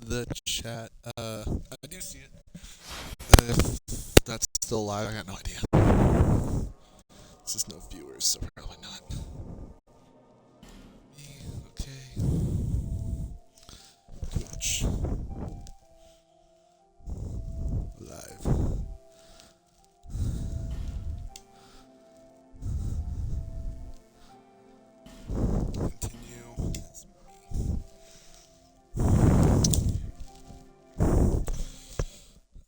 the chat. I do see it. If that's still live, I got no idea. It's just no viewers, so probably not. Okay. Twitch. Live. Continue as me.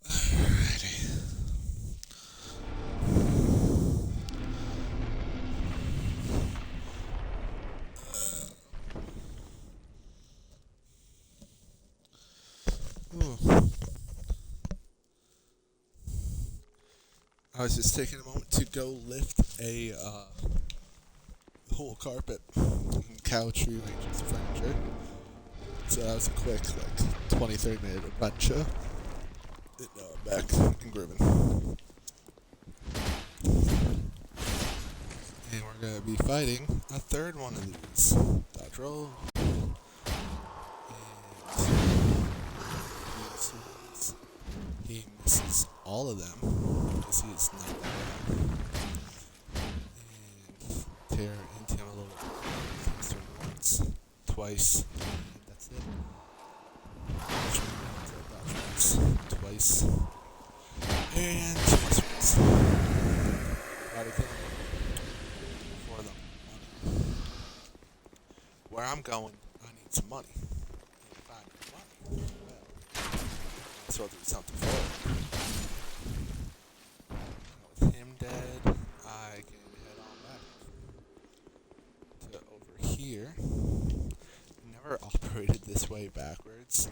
Alrighty. Ooh. I was just taking a moment to go lift a whole carpet and couch rearrange some furniture. So that was a quick, 20-30 minute adventure. And now I'm back and grooving. And we're going to be fighting a third one of these. Dodge roll. And he misses all of them because he is not well. And tear into him a little bit. Once, twice, and that's it. Twice. And twice. Gotta kill him. For the money. Where I'm going, I need some money. And if I need money, well, so I'll do something for it. With him dead, I can head on back to over here. Never operated this way backwards.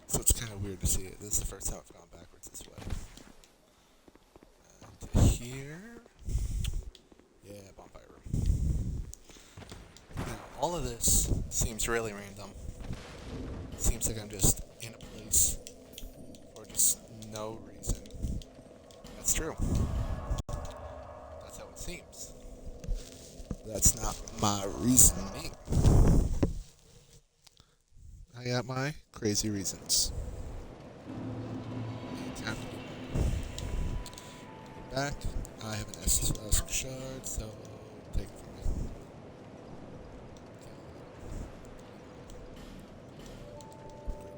So it's kind of weird to see it. This is the first time I've gone backwards this way. To here. Yeah, bonfire room. Now, all of this seems really random. It seems like I'm just in a place for just no reason. That's true. That's how it seems. That's not my reasoning. I got my crazy reasons. And time to do back. I have an S shard, so take it from me.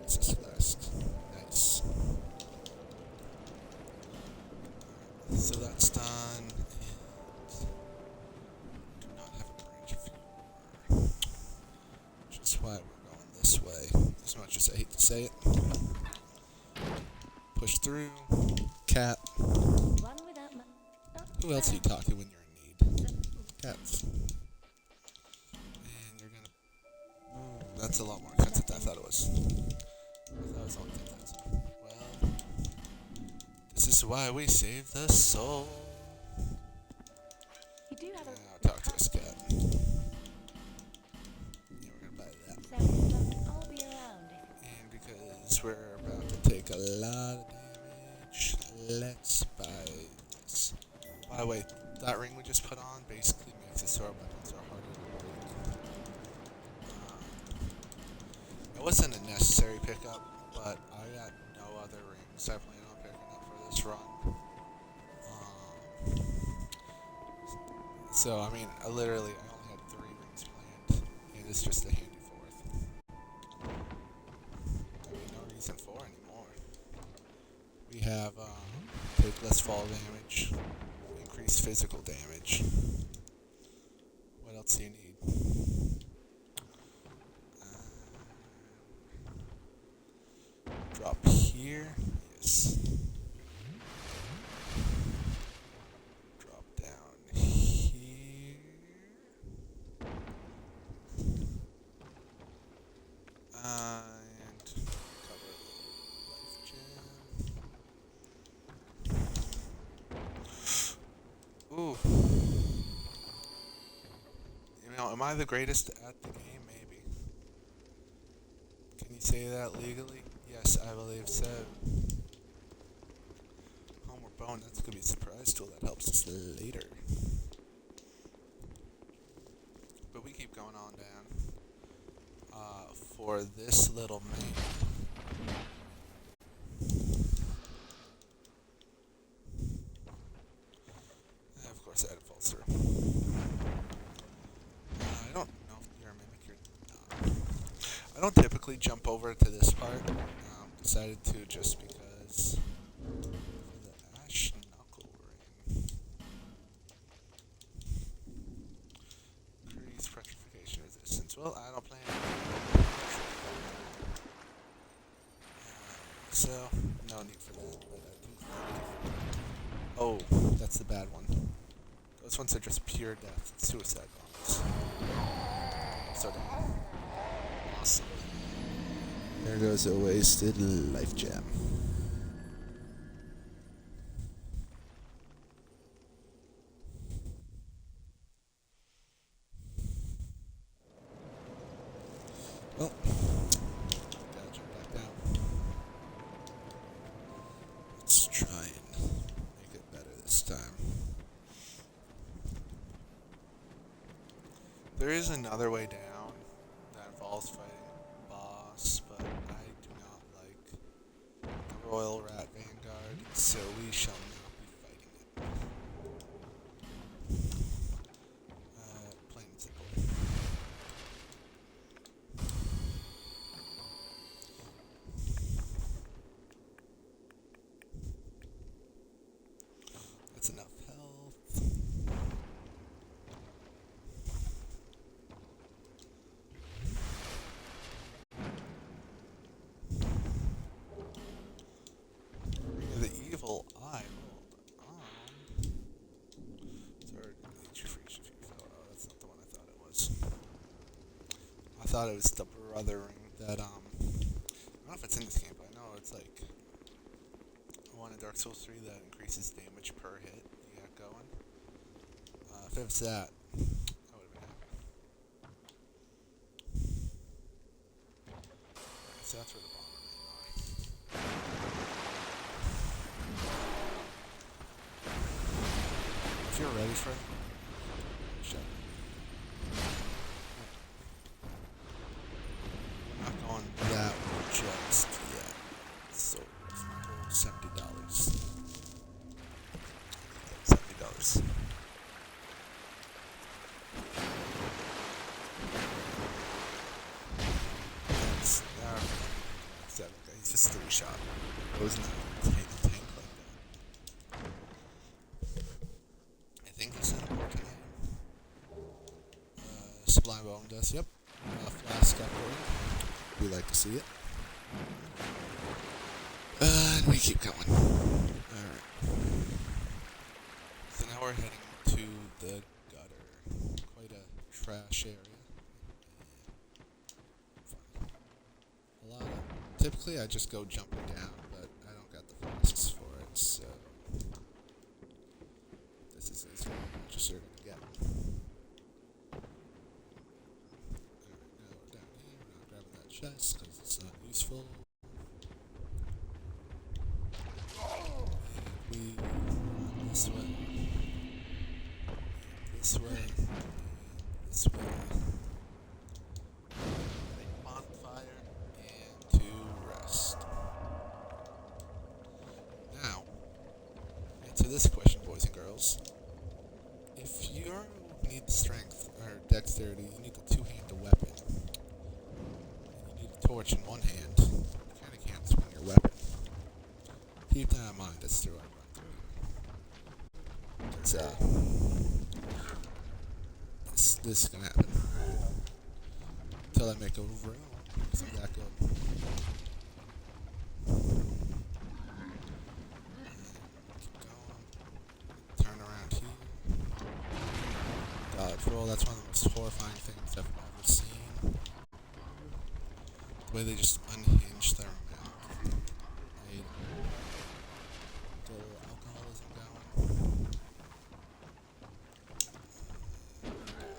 SS flask. Nice. So that's done. And do not have a branch of fuel. Which is why we're going this way. As much as I hate to say it. Push through. Cat. Who else are you talking when you're in need? Cats. And you're gonna... that's a lot more expensive than I thought it was. I thought it was only 10,000. Well, this is why we save the soul. You do have I'll talk to this cat. Yeah, we're gonna buy that. I'll be around. And because we're about to take a lot of damage, let's buy this. By the way, that ring we just put on basically makes the sword weapons harder to break. It wasn't a necessary pickup, but I got no other rings I plan on picking up for this run. So, I mean, I only had 3 rings planned, and it's just a handy 4th. I mean, no reason for anymore. We have, take less fall damage, increase physical damage. What else do you need? Drop here. Yes. Drop down here. And cover life gem. Ooh. You know, am I the greatest at the game? Maybe. Can you say that legally? Yes, I believe so. Homeward bone, that's going to be a surprise tool that helps us later. But we keep going on down. for this little man. And of course, that falls through. I don't know if you're a mimic or not. I don't typically jump over to this part. Decided to just because for the Ash Knuckle Ring. Increase petrification resistance. Well, I don't plan on so no need for that, but I do think. Oh, that's the bad one. Those ones are just pure death and suicide bombs. So dumb. Awesome. There goes a wasted life gem. Well, gotta jump back down. Let's try and make it better this time. There is another way down that involves fighting a boss, but I do not like the Royal Rat Vanguard, so we shall not be fighting it. Plain and simple. That's enough health. The evil eye. Hold on. Third nature freaks if you fell. Oh, that's not the one I thought it was. I thought it was the brother ring that I don't know if it's in this game, but I know it's like one in Dark Souls 3 that increases damage per hit you got going. If it was that, I would have been happy. Alright, so that's where the bomber men are. If you're ready for it, shut up. I'm not going that way just yet. So, it's my whole $70. $70. That's, he's just 3-shot. It was not a tank like that. I think this is an important item. Sublime Bone Dust, yep. Flask upgrade. We like to see it. And we keep going. Alright. So now we're heading to the gutter. Quite a trash area. Fine. A lot of... Typically I just go jumping down, but I don't got the flasks for it, so... This is as much as you're gonna get. Alright, now we're down here. We're not grabbing that chest, because it's not useful. We run this way, this way, this way. Make bonfire and to rest. Now, answer this question, boys and girls. If you need strength or dexterity, you need a two-handed weapon. And you need a torch in one hand. You kind of can't swing your weapon. Keep that in mind as through I run through. It's this is gonna happen until I make a room. Because I'm that good. Keep going. Turn around here. Dodge roll. That's one of the most horrifying things I've ever seen. The way they just unhinge their mouth. I hate it. Get a little alcoholism going.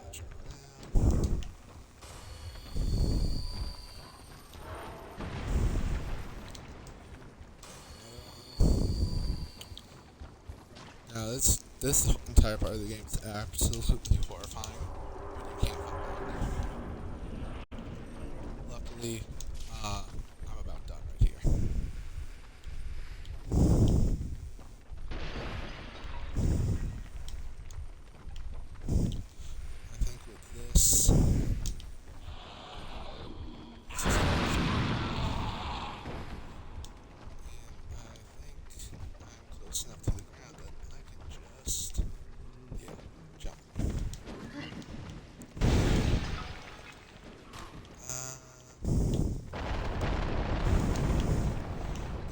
Dodge around. Now this entire part of the game is absolutely horrifying. You can't fight back. Luckily Actually, I'm about done right here. I think with this, this is and I think I'm close enough to the ground that I can just, yeah, jump.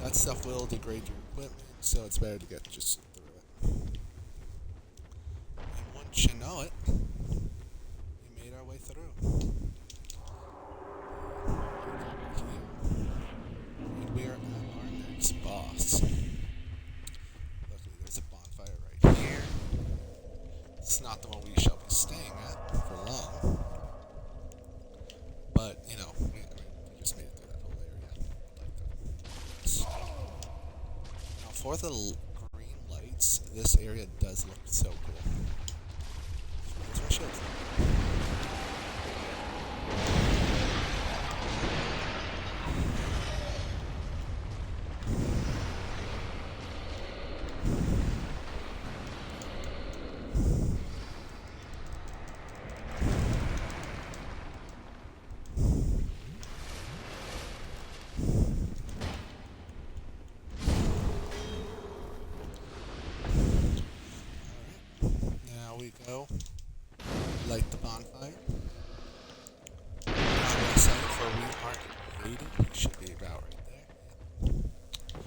That stuff will degrade your equipment, so it's better to get just through it. And once you know it, we made our way through. Here, and we are at our next boss. Luckily, there's a bonfire right here. It's not the one we shall be staying at for long, but you know, we just made it through that whole area. Now, for the green lights, this area does look so cool. Here's my shield. Alright, now we go light the bonfire. I'm excited for we are invaded. We should be about right there. Yep.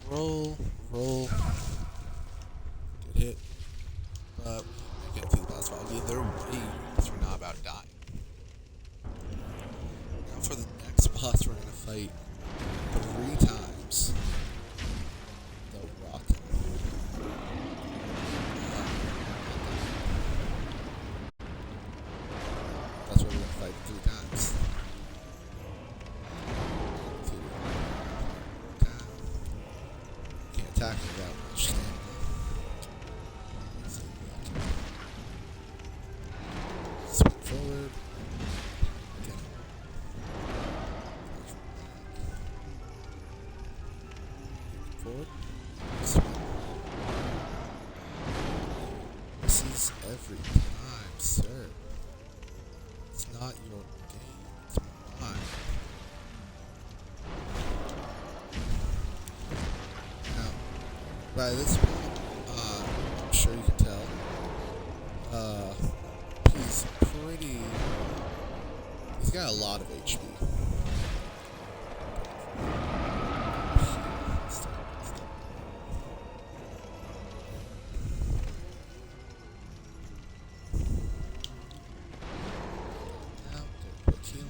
Roll, roll. Good hit. But we make it to the boss fight. Either way, because we're not about dying. Now for the next boss, we're gonna fight 3 times the rotten. That's what we're gonna fight 3 times. Can't attack without much stamina. Swing forward. Get him. Forward. Swing. This is every time, sir. It's not your game, it's mine. Now, by this point, I'm sure you can tell, he's pretty. He's got a lot of HP. Now, get a quick healing.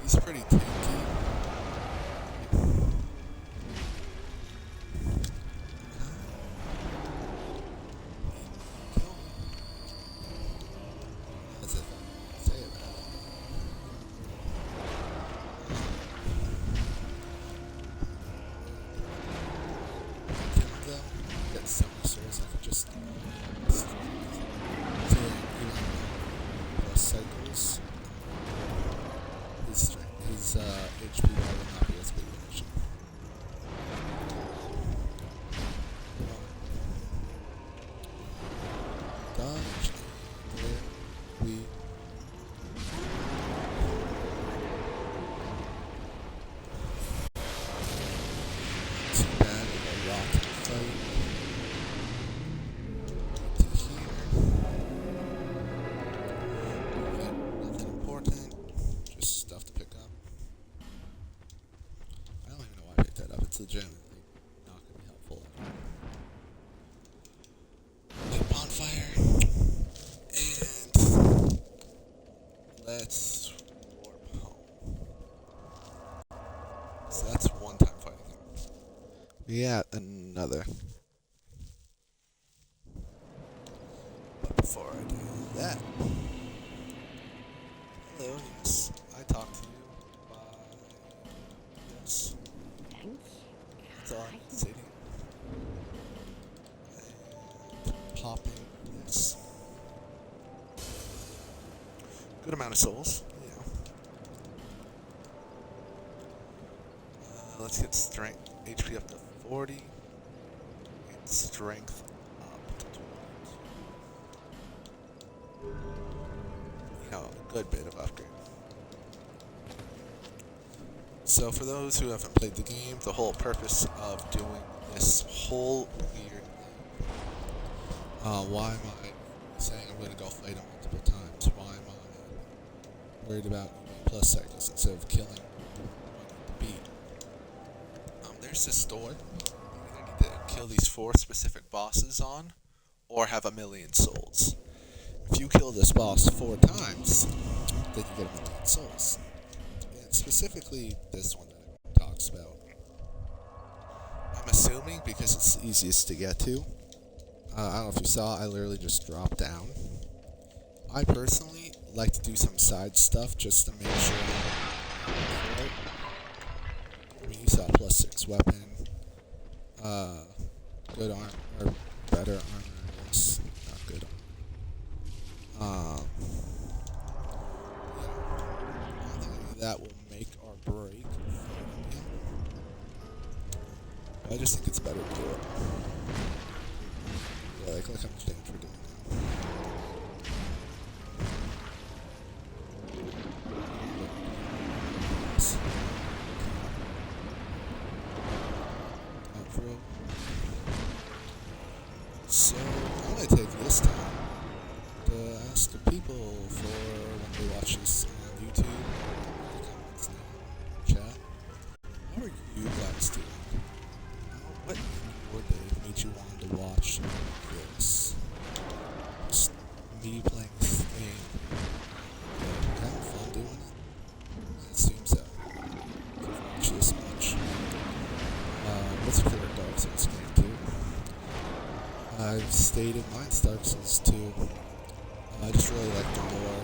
He's pretty tanky. As if I say that. Kill them. Get so many souls. I could just destroy them. Killing even plus cycles. His strength, his HP bar will not be as big of an issue. Dodge. There we too bad a rock fight. To here. Nothing important. Just stuff to pick up. I don't even know why I picked that up. It's legitimately not going to be helpful at all. Light bonfire. And let's warp home. So that's one time fighting him. We got another. But before I do that, hello, yes, I talked to you by yes. Thanks. That's all I can say to you. And popping this. good amount of souls. You know. Let's get strength HP up to 40 and strength up to 22. You know, a good bit of upgrade. So for those who haven't played the game, the whole purpose of doing this whole weird why am I saying I'm going to go fight him multiple times? Why am I worried about moving plus cycles instead of killing the beat? There's this door. You either need to kill these 4 specific bosses on, or have 1,000,000 souls. If you kill this boss 4 times, then you get 1,000,000 souls. And specifically this one that everyone talks about. I'm assuming because it's the easiest to get to. I don't know if you saw, I literally just dropped down. I personally like to do some side stuff just to make sure I'm I mean, you saw +6 weapon, good armor, or better armor, I guess, not good armor. I don't think any of that will make or break him. I just think it's better to do it. Yeah, like, look how much damage we're doing now. Outro. So, I'm going to take this time to ask the people for when they watch this on YouTube, in the comments now, chat, how are you guys doing? What in your day made you want to watch this? Just me playing this game. Having fun doing it? It seems that if you watch this much. What's your favorite Dark Souls game too? I've stated mine's Dark Souls 2. I just really like the lore.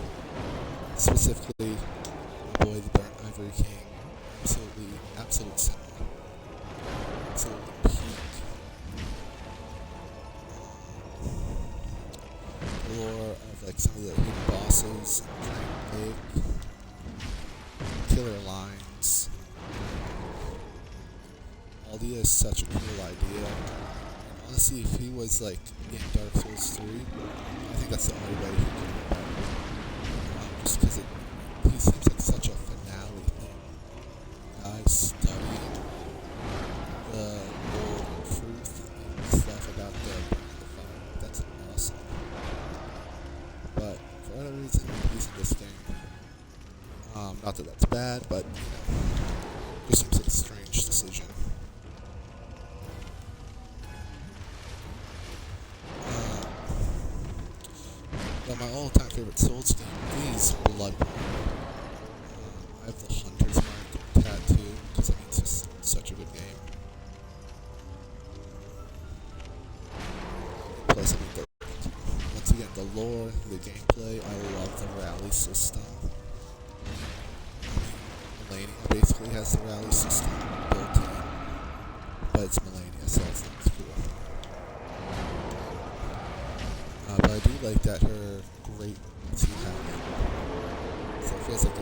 Specifically, my boy the Burnt Ivory King. Absolute cinema. Absolutely peak. The lore of like some of the hidden bosses, big killer lines. Aldia is such a cool idea. Honestly, if he was like in Dark Souls 3, I think that's the only way he could get better. Just because he seems like such a finale thing. Guys studying the whole truth and stuff about the fire. That's awesome. But for whatever reason, he's in this game. Not that that's bad, but you know, just seems like a strange decision. But my all-time favorite Souls game is Bloodborne. I have the Hunter's Mark tattoo because I mean it's just such a good game. Plus, I mean, once again, the lore, the gameplay, I love the rally system. Melania basically has the rally system built in, but it's Melania, so it's not as cool. But I do like that her great lets you have it. So it feels like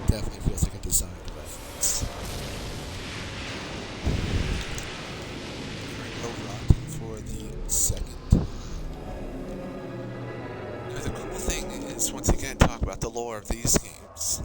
definitely feels like a designed reference. Here we go, Rotten for the second time. Now, the cool thing is, once again, talk about the lore of these games.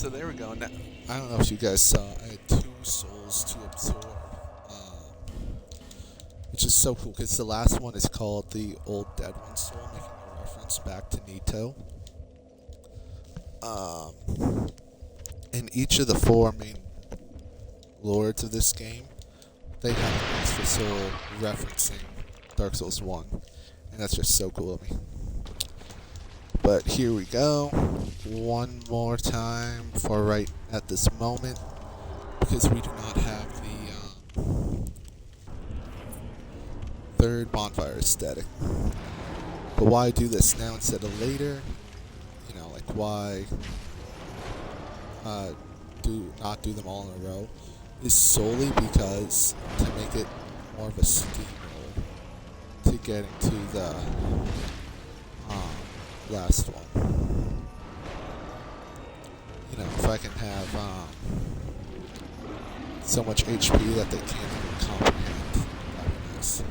So there we go. Now, I don't know if you guys saw, I had 2 souls to absorb, which is so cool because the last one is called the Old Dead One Soul, making a reference back to Nito. Um, and each of the 4 main lords of this game, they have an extra soul referencing Dark Souls 1, and that's just so cool to me. But here we go, one more time for right at this moment, because we do not have the 3rd bonfire aesthetic. But why do this now instead of later? You know, like why do not do them all in a row? Is solely because to make it more of a steamroll to getting to the last one. You know, if I can have so much HP that they can't even comprehend, that'd be nice.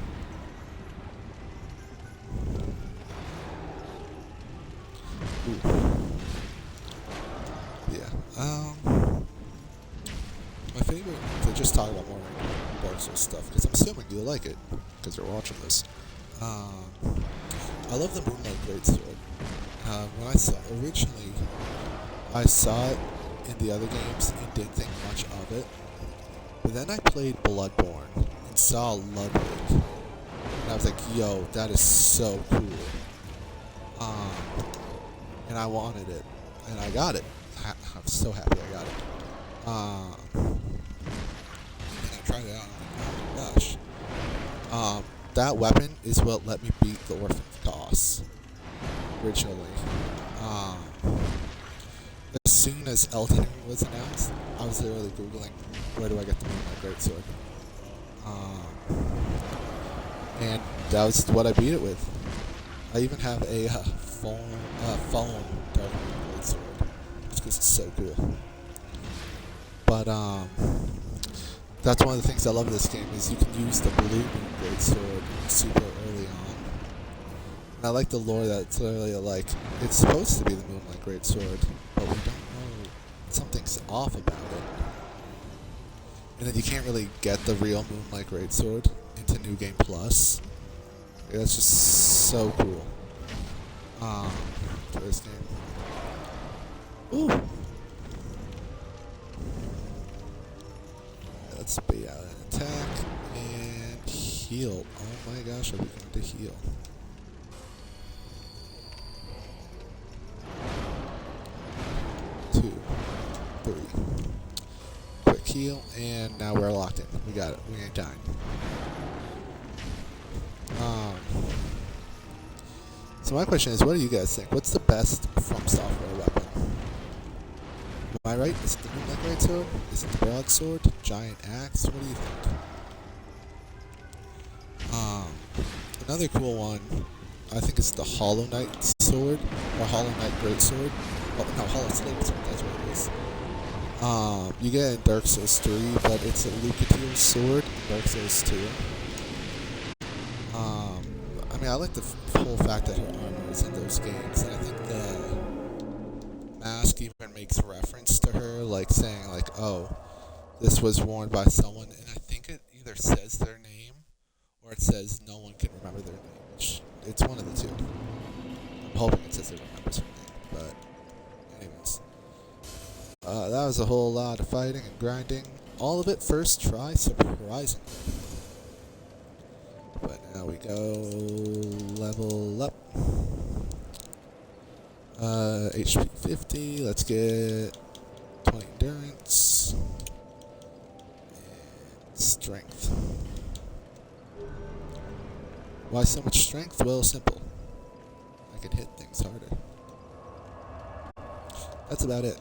Ooh. Yeah. My favorite to just talk about more Dark Souls stuff because I'm assuming you'll like it because you're watching this. I love the Moonlight Greatsword. When I saw originally, I saw it in the other games and didn't think much of it. But then I played Bloodborne and saw Ludwig, and I was like, "Yo, that is so cool." And I wanted it, and I got it. I'm so happy I got it. And I tried it out. And I'm like, "Oh my gosh!" That weapon is what let me beat the Orphan Toss originally. Um, as soon as Elden Ring was announced, I was literally googling where do I get the Moonlight Greatsword, and that was what I beat it with. I even have a foam Dark Moon Greatsword, just because it's so cool. But that's one of the things I love of this game is you can use the Blue Moon Greatsword super early on. And I like the lore that's literally like it's supposed to be the Moonlight Greatsword, but we don't know, something's off about it. And then you can't really get the real Moonlight Greatsword into New Game Plus. Yeah, that's just so cool. For this game. Ooh. Let's bait out an attack and heal. Oh my gosh, are we going to heal? Two, three. Quick heal, and now we're locked in. We got it. We ain't dying. So my question is, what do you guys think? What's the best From Software weapon? Am I right? Is it the Moonlight Greatsword? Is it the Broadsword? Giant Axe? What do you think? Another cool one, I think it's the Hollow Knight Sword, or Hollow Knight Greatsword. Oh, no, Hollow Slave Sword, that's what it is. You get it in Dark Souls 3, but it's a Lucatiel sword in Dark Souls 2. I mean, I like the whole fact that her armor is in those games, and I think the mask even makes reference to her, like saying, like, oh, this was worn by someone, and I think it either says their name, or it says no one can remember their name, which, it's one of the two. I'm hoping it says it remembers her name, but, anyways. That was a whole lot of fighting and grinding. All of it first try, surprisingly. But now we go level up. HP 50. Let's get 20 endurance. And strength. Why so much strength? Well, simple. I can hit things harder. That's about it.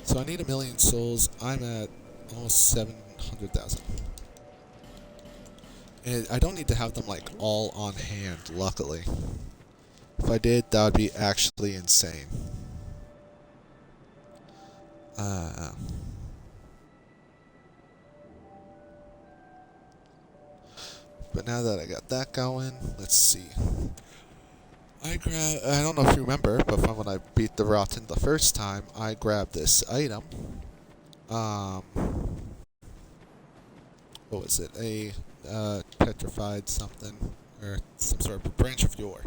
So I need 1,000,000 souls. I'm at almost 700,000. And I don't need to have them like all on hand, luckily. If I did, that would be actually insane. But now that I got that going, let's see. I don't know if you remember, but from when I beat the Rotten the first time, I grabbed this item. Um, what was it? A petrified something, or some sort of branch of yore.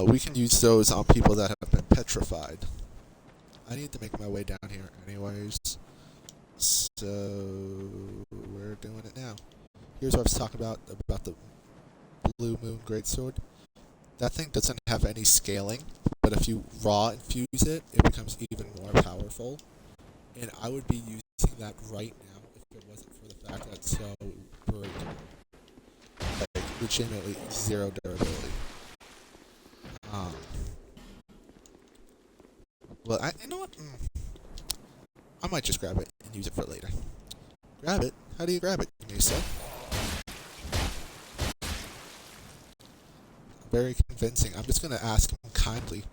We can use those on people that have been petrified. I need to make my way down here anyways. So we're doing it now. Here's what I was talking about the Blue Moon Greatsword. That thing doesn't have any scaling, but if you raw infuse it, it becomes even more powerful. And I would be using that right now if it wasn't for the fact that it's so breakable. Like, legitimately zero durability. Um, well, you know what? I might just grab it and use it for later. Grab it? How do you grab it, you may say? Very convincing. I'm just going to ask him kindly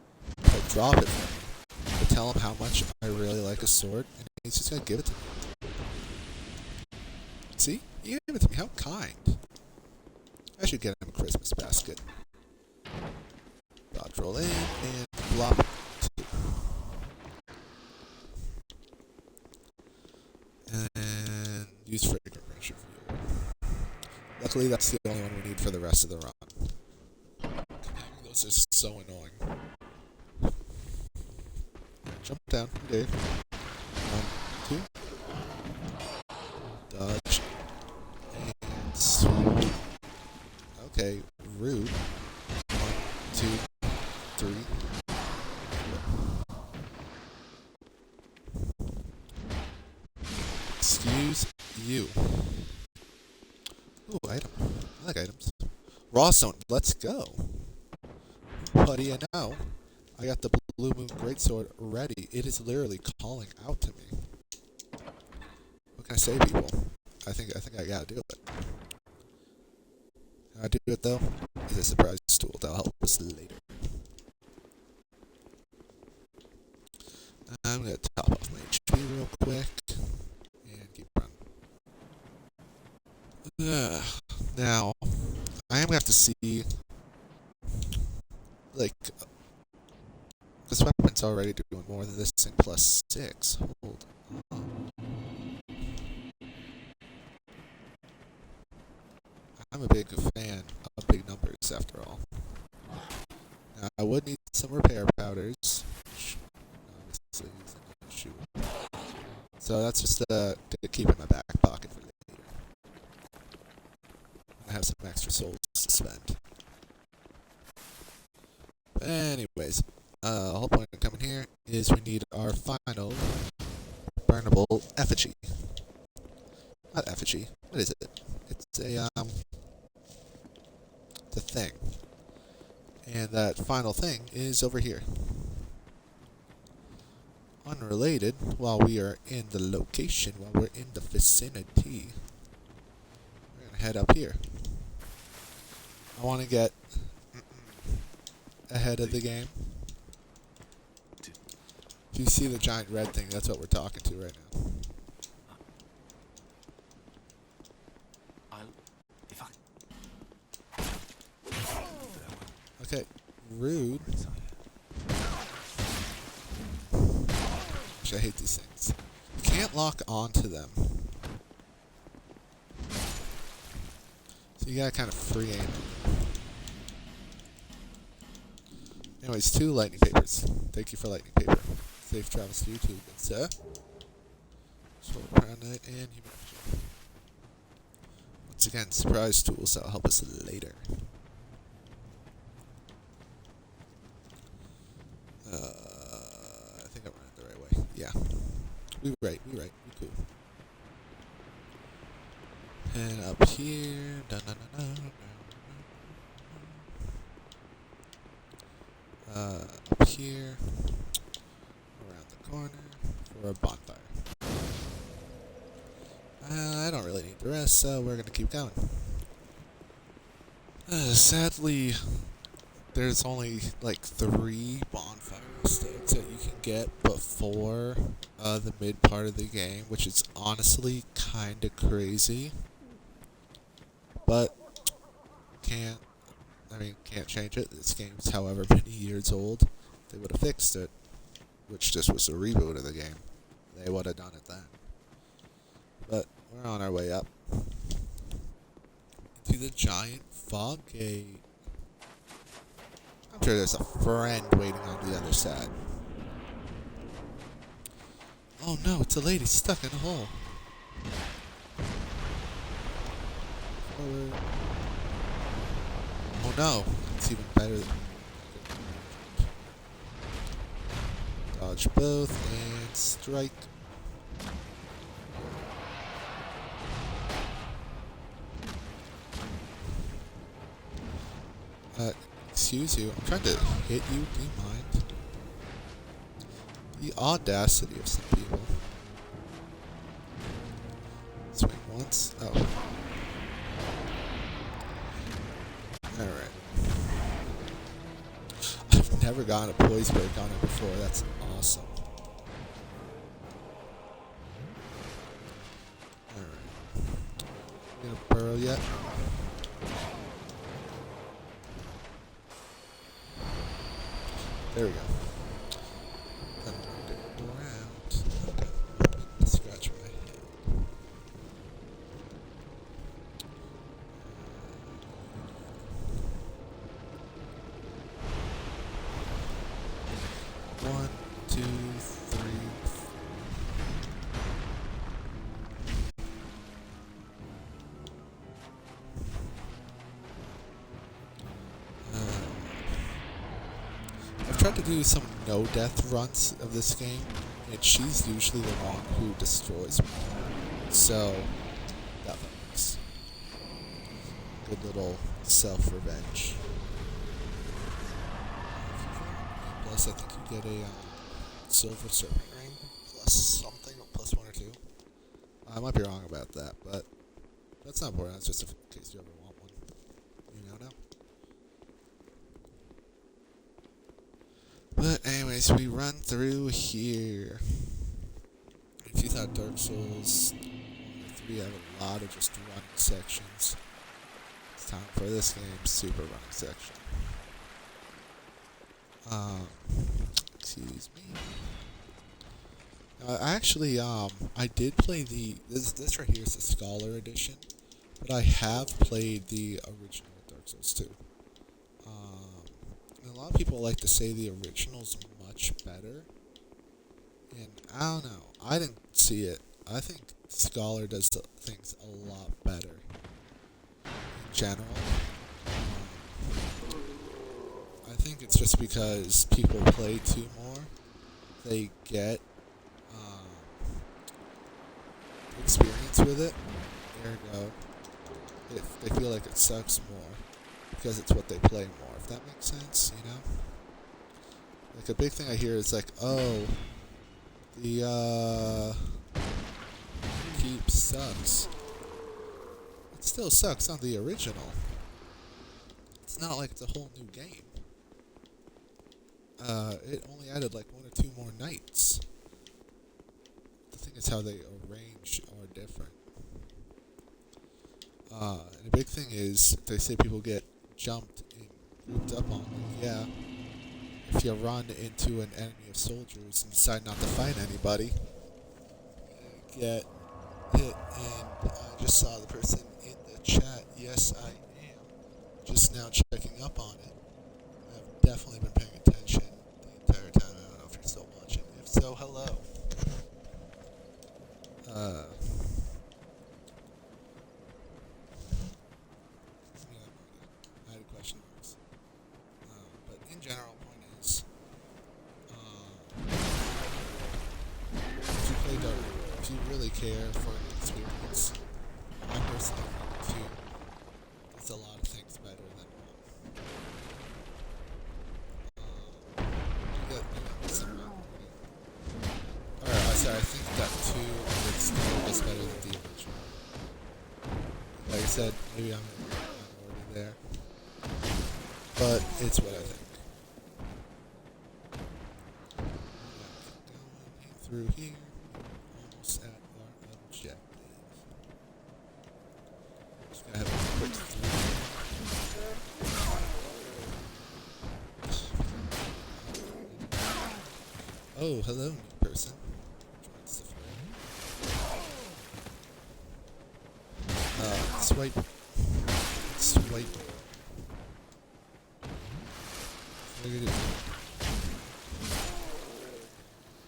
to drop it for me. To tell him how much I really like a sword, and he's just going to give it to me. See? He gave it to me. How kind. I should get him a Christmas basket. Dodge roll in, and flop two. And use fragrant range of view. Luckily, that's the only one we need for the rest of the run. Those are so annoying. Jump down, Dave. 1, 2. Dodge. And swoop. Okay, rude. 1, 2, 3. Excuse you. Ooh, item. I like items. Raw stone, let's go. What do you know? I got the Blue Moon Greatsword ready. It is literally calling out to me. What can I say, people? I think I gotta do it. How I do it though is a surprise tool that'll help us later. I'm gonna top off my HP real quick and keep running. Now, I am gonna have to see, like, this weapon's already doing more than this thing plus 6. Hold on. I'm a big fan of big numbers, after all. Now, I would need some repair powders. Obviously, shoot. So that's just to keep in my back pocket for later. I have some extra souls to spend. But anyways, the whole point of coming here is we need our final burnable effigy. Not effigy. What is it? It's a thing. And that final thing is over here. Unrelated, while we are in the location, while we're in the vicinity, we're gonna head up here. I want to get ahead of the game. If you see the giant red thing, that's what we're talking to right now. Okay, rude. Actually, I hate these things. You can't lock onto them. So you gotta kind of free aim. Anyways, 2 lightning papers. Thank you for lightning paper. Safe travels to you too, good sir. So, Crown Knight and Human Effigy. Once again, surprise tools that'll help us later. I think I'm running the right way. Yeah. We right, we cool. And up here, up here, around the corner for a bonfire. I don't really need the rest, so we're gonna keep going. Sadly, there's only like 3 bonfire stakes that you can get before the mid part of the game, which is honestly kinda crazy. But can't I mean, can't change it. This game's however many years old. They would have fixed it, which just was a reboot of the game. They would have done it then. But we're on our way up into the giant fog gate. I'm sure there's a friend waiting on the other side. Oh no, it's a lady stuck in a hole. Oh no, it's even better than dodge both and strike. Excuse you, I'm trying to hit you, do you mind? The audacity of some people. Swing once. Oh. Alright. I've never gotten a poise break on it before, that's awesome. Alright. You gonna burrow yet? There we go. Around. Okay. Scratch my head. One, two, three. I've tried to do some no-death runs of this game, and she's usually the one who destroys me. So, that makes good little self-revenge. Plus, I think you get a silver serpent ring plus something, plus one or two. I might be wrong about that, but that's not important. That's just in case you ever want one. You know now. But anyways, we run through here. If you thought Dark Souls 1 and 3 have a lot of just running sections, it's time for this game's super running section. Excuse me. Actually, I did play this right here is the Scholar Edition, but I have played the original Dark Souls 2. And a lot of people like to say the original's much better, and I don't know. I didn't see it. I think Scholar does things a lot better in general. I think it's just because people play 2 more, they get experience with it. Ergo, if they feel like it sucks more because it's what they play more. If that makes sense, you know. Like a big thing I hear is like, oh, the keep sucks. It still sucks on the original. It's not like it's a whole new game. It only added like 1 or 2 more nights. The thing is how they arrange are different. And a big thing is they say people get jumped and grouped up on. Yeah, if you run into an enemy of soldiers and decide not to fight anybody, you get hit. And I just saw the person in the chat. Yes, I am just now checking up on it. I've definitely been paying attention the entire time. I don't know if you're still watching. If so, hello. I had a question marks. But in general, point is, if you play Dark, if you really care for an experience, I personally think 2 does a lot of things better than 1. You got some Alright, sorry, I think that 2 still is better than the original. Like I said, maybe I'm in the minority there. But it's what I think. Going through here, almost at our objective. Just gonna have a quick through. Oh, hello, new person. Joins the fray. Swipe. Swipe. Figured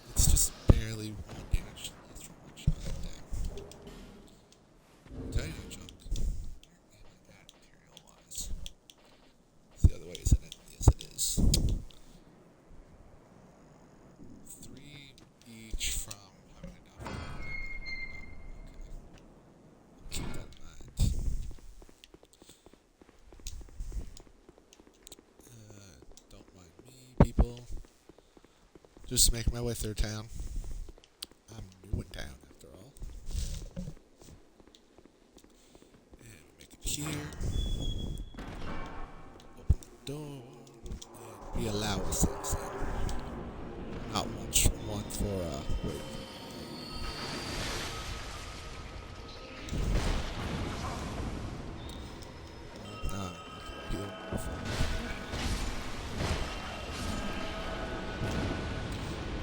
it's just barely one damage. It's from one shot. Damn. Tell you no junk. Where am I at material wise? It's the other way, isn't it? Yes, it is. Three each from having enough. Okay. Keep that in mind. Don't mind me, people. Just making my way through town. I'm new in town, after all. And we make it here. Open the door. And we allow ourselves in. Not one for, wait. Heal.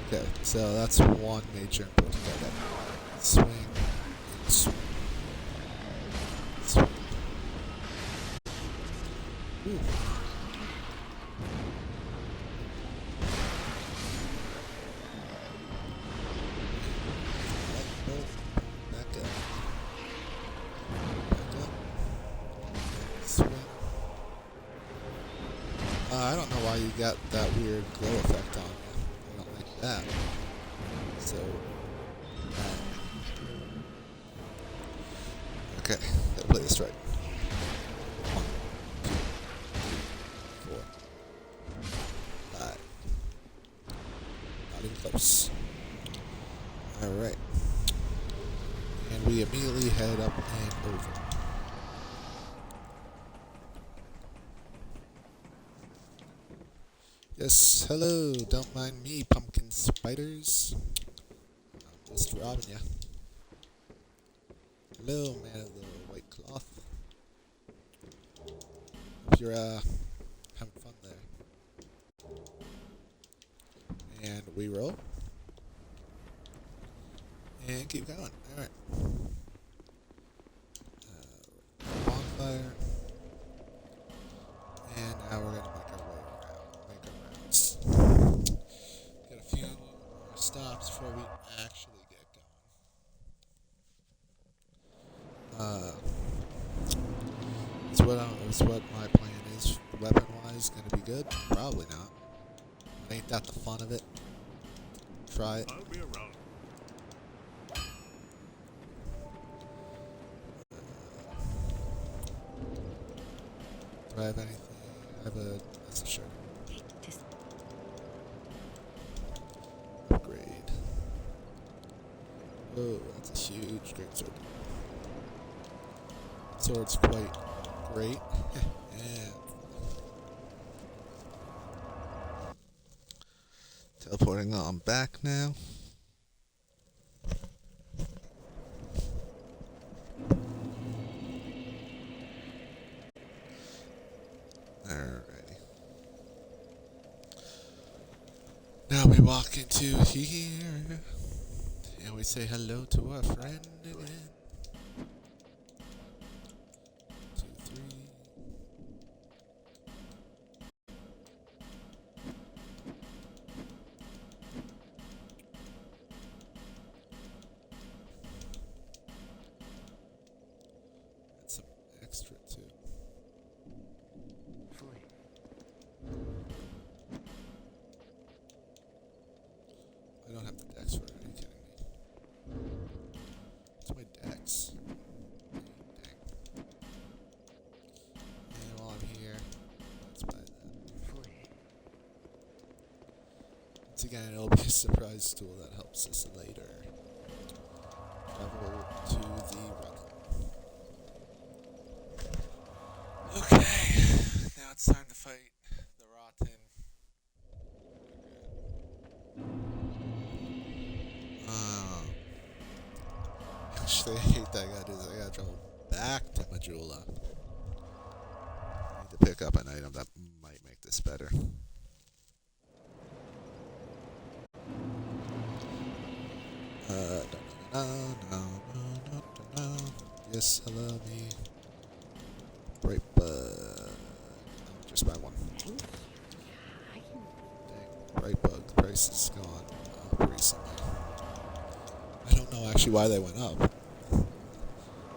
Okay, so that's one major important item. Swing and swing. Swing. Ooh. Back up. Back up. Swing. I don't know why you got that weird glow effect on you. I don't like that. So, okay, gotta play this right. 1, 2, 4, 5. Not even close. Alright. And we immediately head up and over. Yes, hello, don't mind me, pumpkin spiders. I'm just robbing ya. Hello, man of the white cloth. Hope you're, having fun there. And we roll. And keep going. Alright. Bonfire. And now we're gonna make our way around. Make our rounds. Get a few more stops before we actually get going. Is what my plan is. Weapon wise, gonna be good? Probably not. Ain't that the fun of it? Try it. I'll be around. Do I have anything? I have a. That's a shirt. Just Upgrade. Oh, that's a huge great sword. Sword's quite great. And teleporting on back now. Alrighty. Now we walk into here and we say hello to our friend again. 2, 3. That's some extra too. Free. I don't have the dex for it. Are you kidding me? What's my dex? Dang. And while I'm here, let's buy that. Free. Once again, it'll be a surprise tool that helps us later. Travel to the rocket. Okay, now it's time to fight the rotten. Actually, I hate that I gotta do this. I gotta travel back to Majula. I need to pick up an item that might make this better. No, no, no, no, no, no. Yes, hello me. Right, but just buy one. I can. Dang, right bug price has gone up recently. I don't know actually why they went up.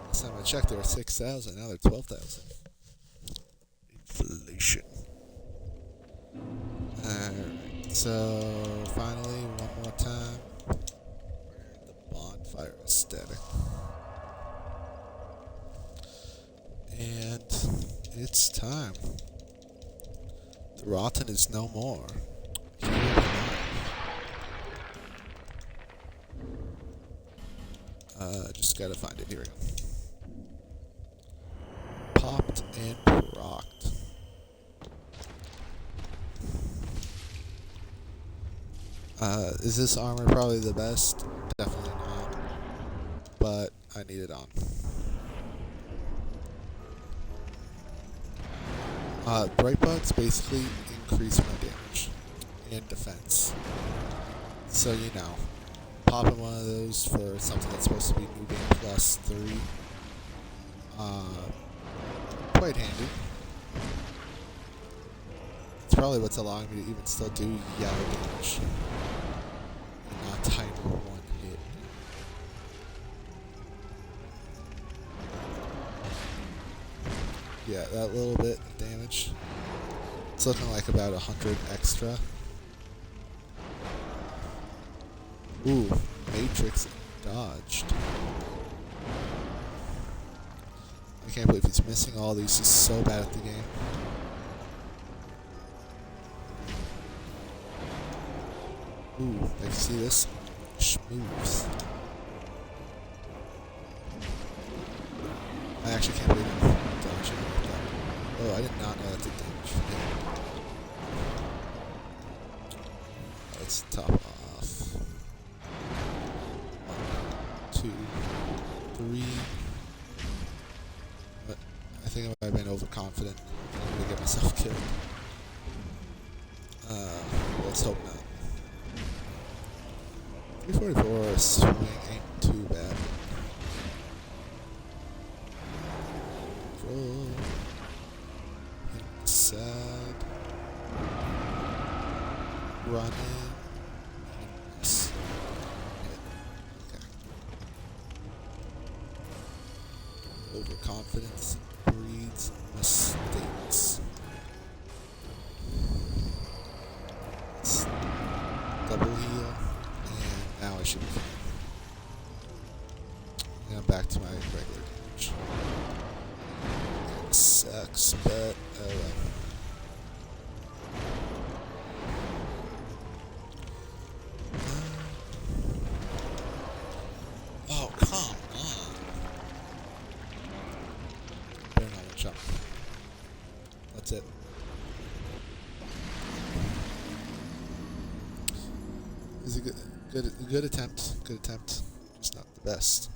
Last time I checked, they were 6,000. Now they're 12,000. Inflation. Alright, so finally, one more time. We're in the bonfire aesthetic. And it's time. The rotten is no more. Here we are. Just gotta find it. Here we go. Popped and rocked. Is this armor probably the best? Definitely not. But I need it on. Bright bugs basically increase my damage and defense. So you know, popping one of those for something that's supposed to be new game plus 3. Quite handy. It's probably what's allowing me to even still do yellow damage. And not timer one hit. Yeah, that little bit of damage. It's looking like about 100 extra. Ooh, Matrix dodged. I can't believe he's missing all these. He's so bad at the game. Ooh, you see this? Schmooves. I actually can't believe I'm dodging like that. Oh, I did not know that did damage. Let's top off. 1, 2, 3. But I think I might have been overconfident. I'm gonna get myself killed. Let's hope not. 344 swing ain't too bad. Roll. Hit side. Running. Miss. Hit. Okay. Overconfidence breeds mistakes. Let's double heal. And now I should be fine. And I'm back to my regular damage. It sucks, but oh well. Oh, come on. Better not one shot. That's it. It was a good attempt. Good attempt. Just not the best.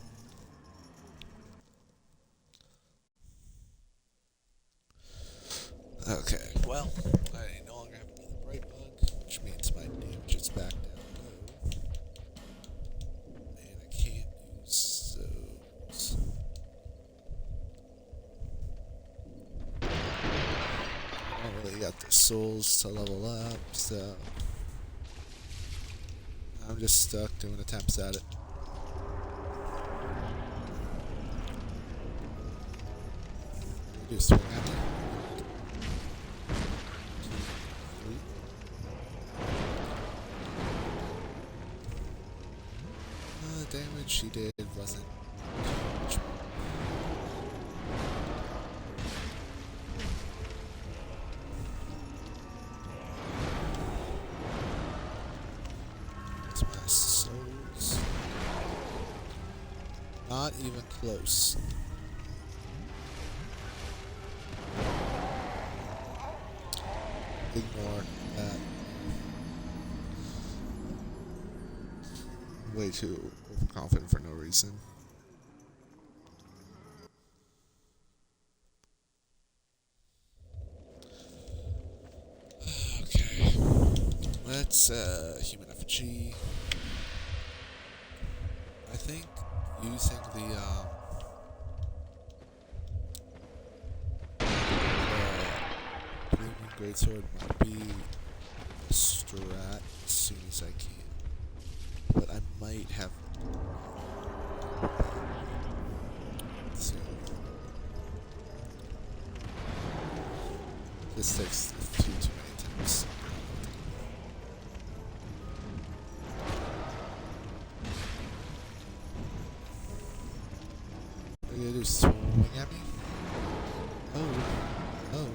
Okay, well, I no longer have another bright bug, which means my damage is back down low. And I can't use those. I don't really got the souls to level up, so I'm just stuck doing attempts at it. Do swing at me. The damage she did wasn't much. It's my souls. Not even close. Ignore that. Way too overconfident for no reason. Okay. Let's human effigy. I think using the Blue Moon Greatsword might be a strat as soon as I can. But I might have soon. This takes a few too many attempts. What are you gonna do? Swing at me? Oh. Oh.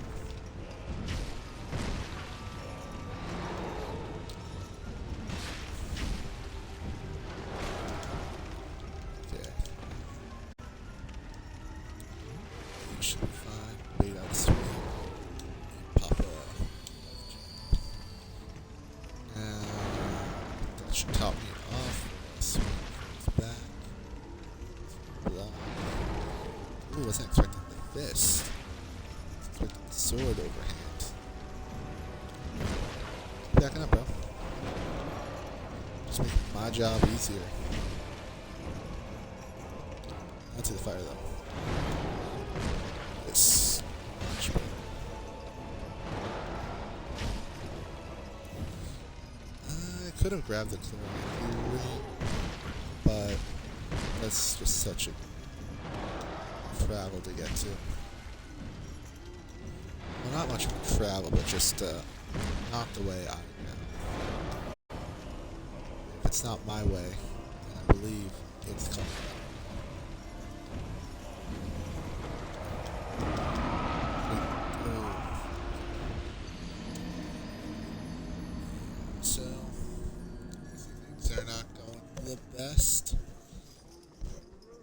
Okay. You should be fine. Bait out swing. Pop a now that should top me off. Swing back. Block. Ooh, wasn't expecting the fist. Expecting the sword overhand. Keep backing up, bro. Just making my job easier. Not to the fire though. This much better. I could have grabbed the chlorine, but that's just such a travel to get to. Well, not much of a travel, but just not the way I go. If it's not my way, then I believe it's coming. So, things are not going the best.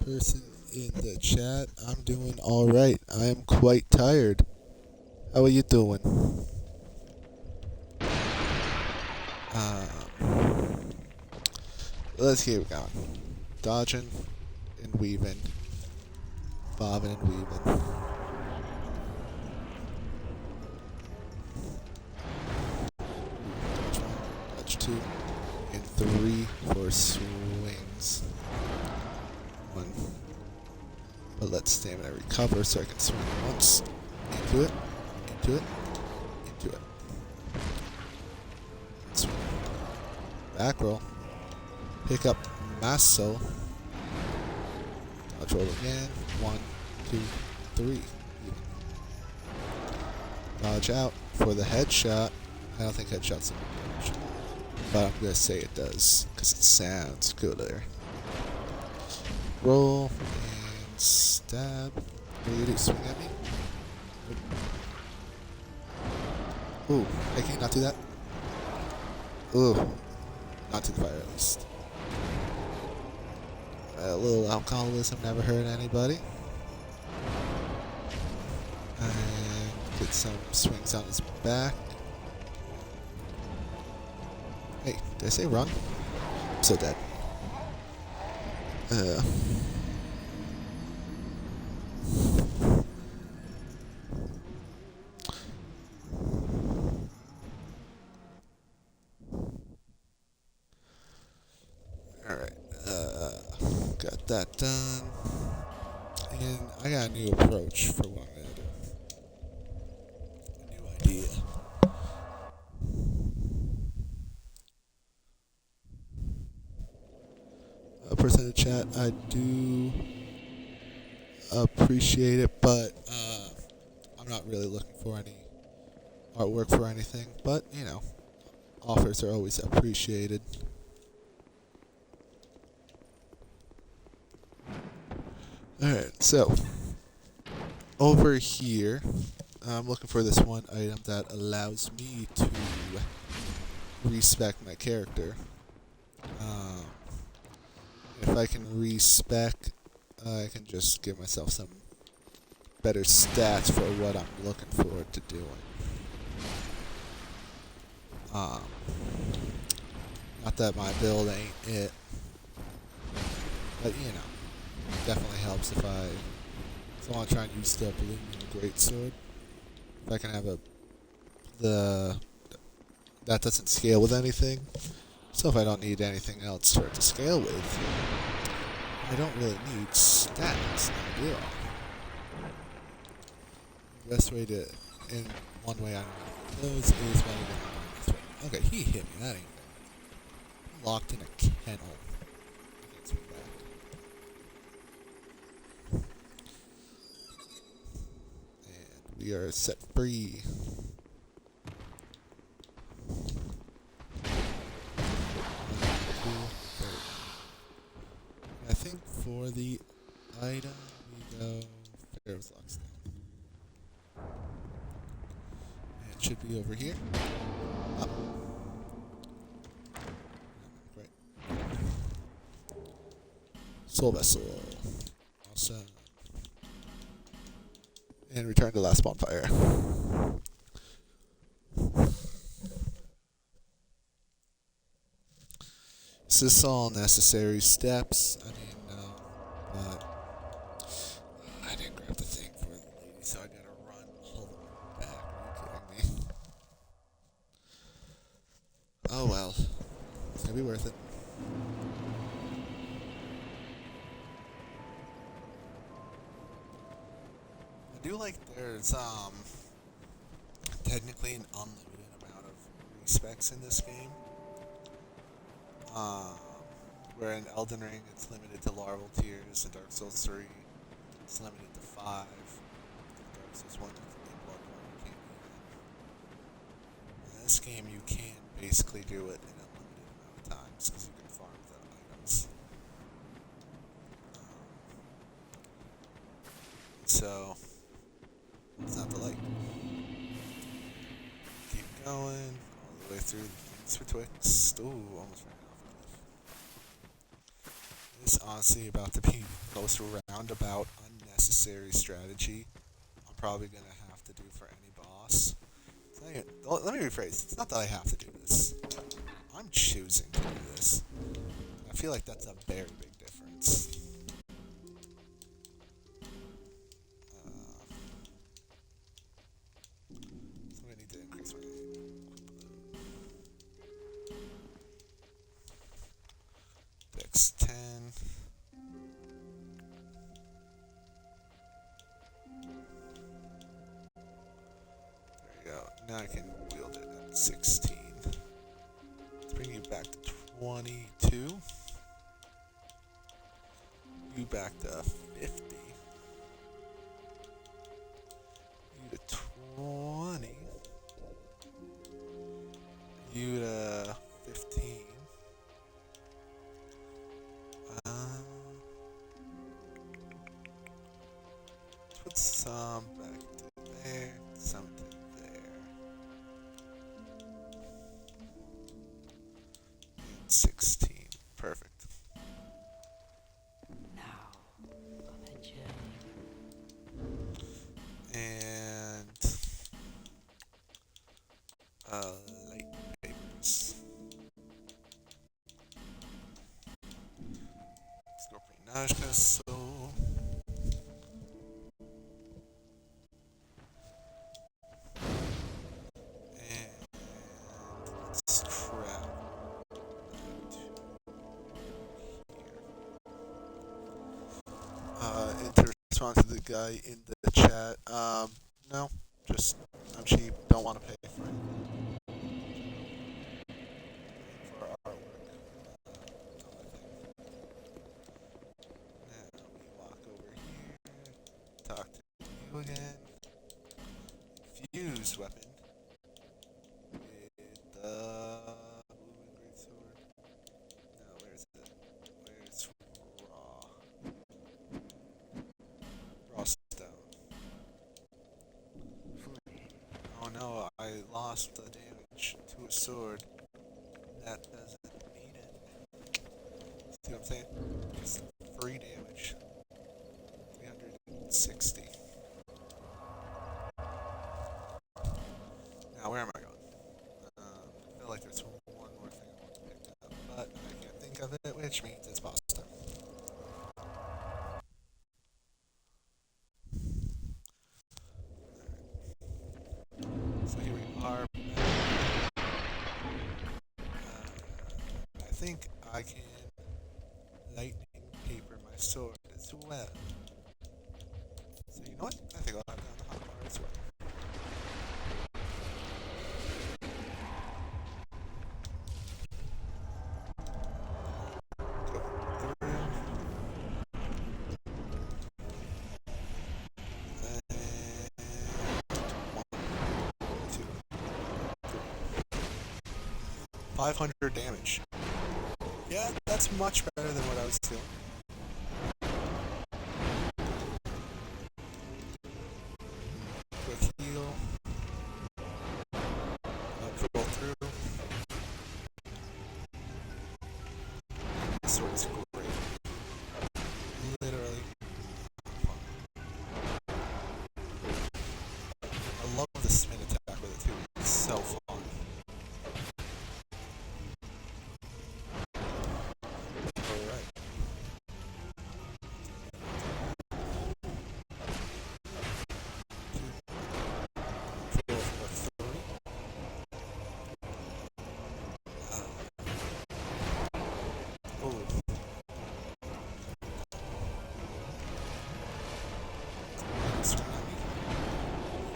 Person in the chat, I'm doing alright. I am quite tired. How are you doing? Let's keep going. Dodging and weaving. Bobbing and weaving. Dodge one, dodge two, and three for swings. One. But let stamina recover so I can swing once. Into it. Into it. Into it. Swing. Back roll. Pick up Masso. Dodge roll again. 1, 2, 3. Dodge out for the headshot. I don't think headshot's in dodge. But I'm going to say it does. Because it sounds cooler. Roll. And stab. What do you do? Swing at me? Ooh. Hey, can you not do that? Ooh. Not to the fire at least. A little alcoholism never hurt anybody. And get some swings on his back. Hey, did I say run? I'm so dead. Alright. Got that done. And I got a new approach for what I'm gonna do. A new idea. A person in the chat, I do appreciate it, but I'm not really looking for any artwork for anything. But, you know, offers are always appreciated. Alright, so over here, I'm looking for this one item that allows me to respec my character. If I can respec, I can just give myself some better stats for what I'm looking forward to doing. Not that my build ain't it, but you know, it definitely helps if I want to try and use the Blue Moon Greatsword. If I can have that doesn't scale with anything. So if I don't need anything else for it to scale with, I don't really need stats, do I? The best way to, in one way I don't know those is by going this way. Okay, he hit me. That ain't fair. I'm locked in a kennel. Gets me back. And we are set free. I think for the item we go Pharaoh's Lockstone. And it should be over here. Up. Great. Soul Vessel. Awesome. And return to last bonfire. Is this all necessary steps? I mean, no. But I didn't grab the thing for the lady, so I gotta run all the way back. Are you kidding me? Oh well. It's gonna be worth it. I do like there's technically an unlimited amount of respecs in this game. Um, where in Elden Ring it's limited to larval tiers, in Dark Souls 3 it's limited to 5, in Dark Souls 1 and Bloodborne you can't even. In this game you can basically do it in a limited amount of times because you can farm the items. So, it's not to like keep going all the way through the things for Twix. Ooh, almost ran off a cliff. It's honestly about to be the most roundabout, unnecessary strategy I'm probably gonna have to do for any boss. Let me rephrase. It's not that I have to do this. I'm choosing to do this. I feel like that's a very big difference. So I need to increase my Dex 10. There you go. Now I can wield it at 16. Let's bring you back to 22. You back to 50. You to 20. You to 15. Let's put some back to there, some to there. And 16. Perfect. Now, on a journey. And light papers. Scorpion Najka, so and let's travel back to here. And to respond to the guy in the chat, no, just I'm cheap, don't want to pay for it. For artwork. Not my thing. Now we walk over here, talk to you again. Fused weapon with the moving greatsword. No, where is it? Where's raw? Raw stone. Oh no, I lost the damage to a sword. That doesn't mean it. See what I'm saying? Just free damage. 360. Now, where am I going? I feel like there's one more thing I want to pick up, but I can't think of it, which means it's boss time. So here we are. I think I can lightning paper my sword as well. So you know what? I think I'll have down the hotbar as well. Go through. And 1, 2, 3. 500 damage. Yeah, that's much better than what I was doing. Quick heal. Roll through. This sword is great. Literally. I love the spin attack with it too. It's so fun. Alright. Control for 3. Oh. Swing at me.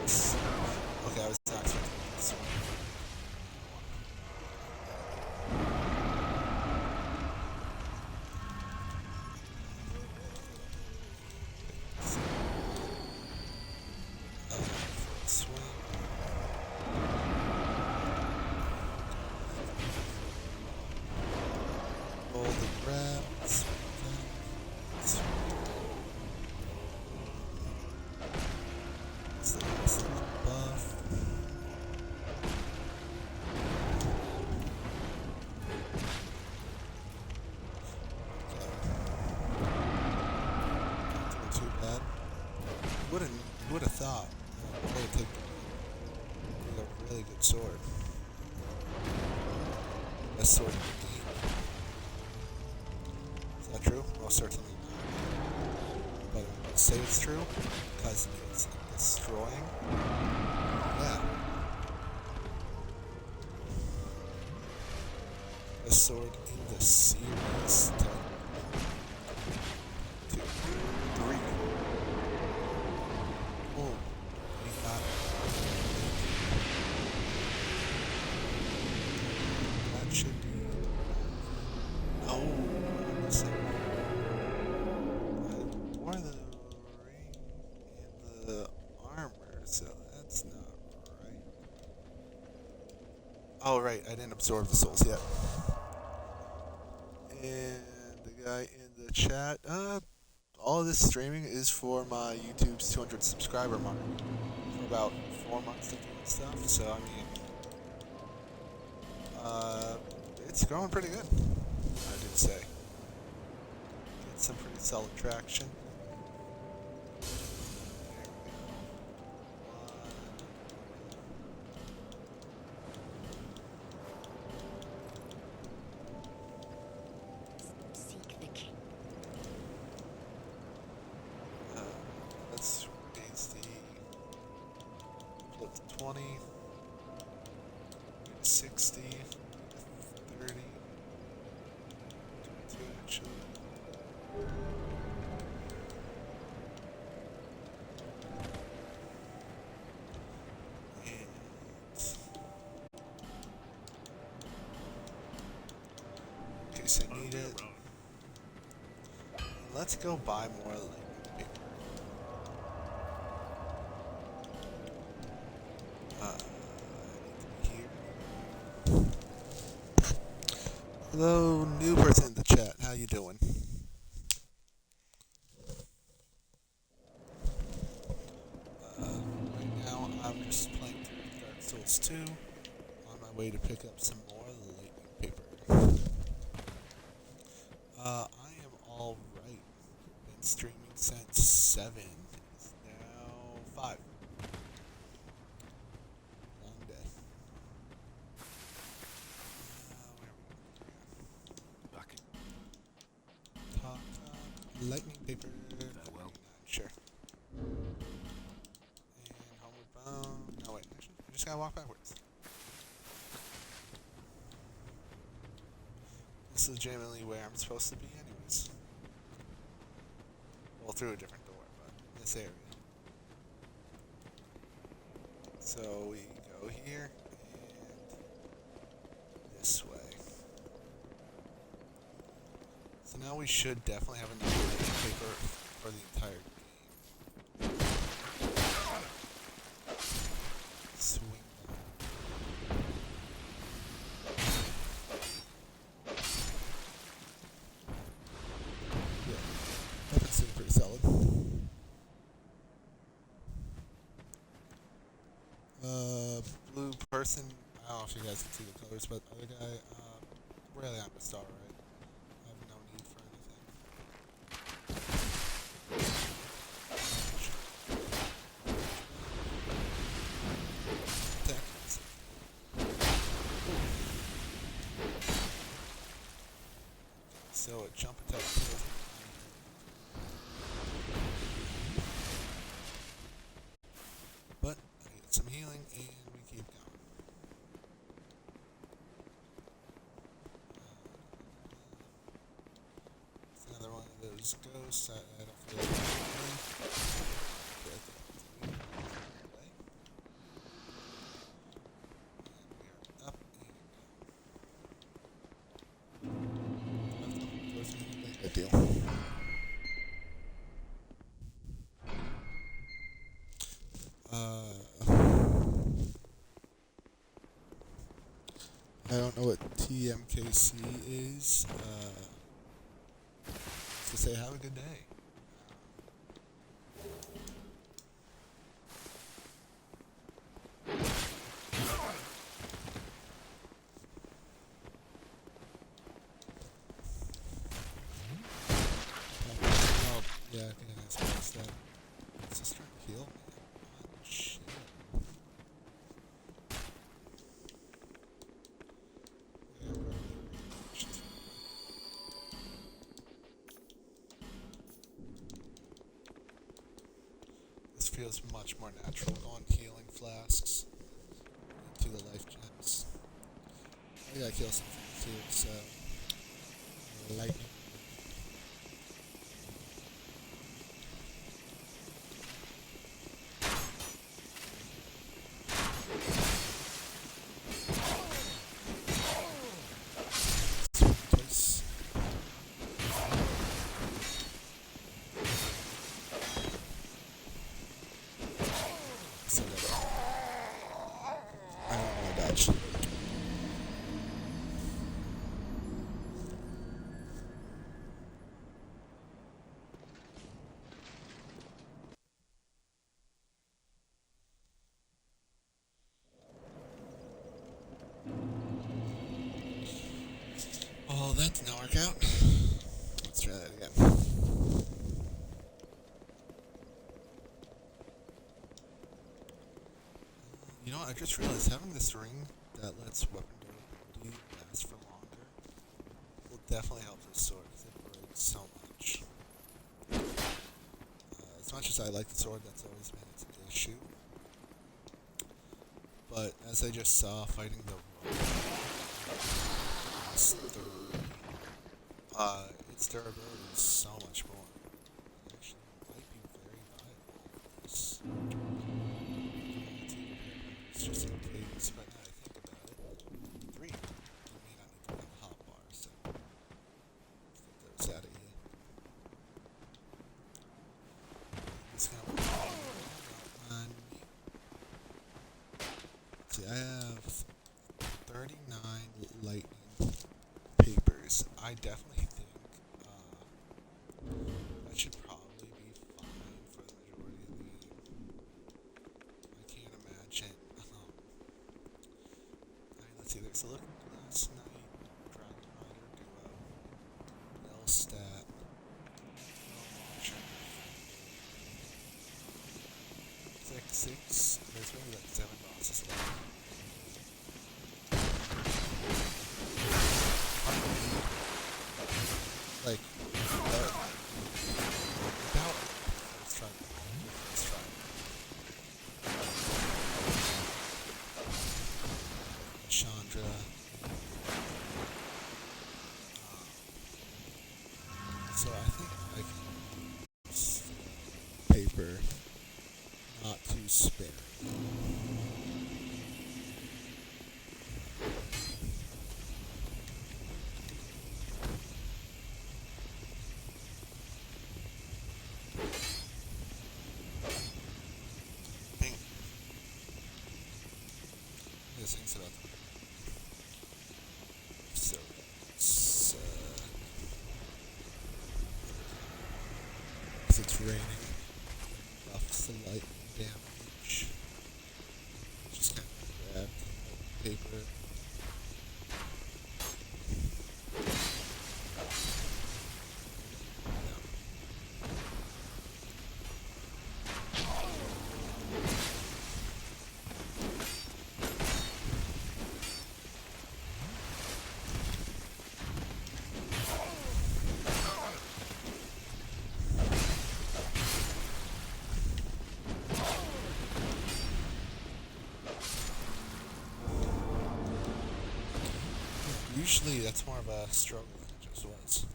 Yes. Okay, I was actually swing. Swing. Roll the grab. Swing down. Swing. It's the last buff. Not doing too bad. Would have thought it would take a really good sword. Best sword in the game. Is that true? Well, certainly not. But I'm gonna say it's true because it's destroying. Yeah. Best sword in the series. 10, 2, 3. Oh, we got that should be. Oh, so I wore the ring and the armor, so that's not right. Oh, right, I didn't absorb the souls yet. And the guy in the chat, all this streaming is for my YouTube's 200 subscriber mark. For about 4 months of doing stuff, so I mean, it's growing pretty good, I did say. Get some pretty solid traction. There we go. Seek the king. Let's raise the flip to 20, 60, 30, 22 actually. And in case I need it. And let's go buy more lightning paper. I need to be here. Hello, new person in the chat. How you doing? Right now, I'm just playing through Dark Souls 2 on my way to pick up some more lightning paper. I am all right. Been streaming since 7. It's now 5. Long day. Where are we going? Bucket. Top, lightning paper. Farewell. 39, sure. And homeward bound. No, wait, actually, I just gotta walk backwards. This is legitimately where I'm supposed to be, anyways. through a different door, but this area. So we go here and this way. So now we should definitely have enough paper for the entire game. Swing down. Yeah, that seems pretty solid. Blue person. I don't know if you guys can see the colors, but other guy, really I'm a star, right? I have no need for anything. Attack. So a jump attack kills me. But I get some healing and we keep going. It's another one of those ghosts. I don't feel like away. And we are up and down. Good deal. I don't know what TMKC is. To say have a good day. Oh, yeah, I think I spaced that. It's just trying to heal me. What shit? Yeah, probably. This feels much more natural going healing flasks into the life gems. I gotta kill some things too, so lightning. Twice. So good. I don't know why I dodged. Oh, that did not work out. Let's try that again. You know what? I just realized having this ring that lets weapon durability last for longer will definitely help this sword because it breaks so much. As much as I like the sword, that's always been its issue. But as I just saw fighting the its durability is so much more. It actually might be very viable for this. It's just in case, but now I think about it. 3. You may not need to put on the hot bar, so let's get those out of here. It's gonna on me. See, I have 39 lightning papers. I definitely think that should probably be fine for the majority of the game. I can't imagine. I mean, let's see. There's a look last night. Dragon Rider duo. Elstat. It's like 6. There's maybe like 7 bosses left. Like, without let's try. Let's try. Chandra. So I think I can. spare. Dang. This thing's about to. So it's 'cause it's raining. Buffs the lightning damage. Just kind of grab the paper. Usually that's more of a struggle than it just was.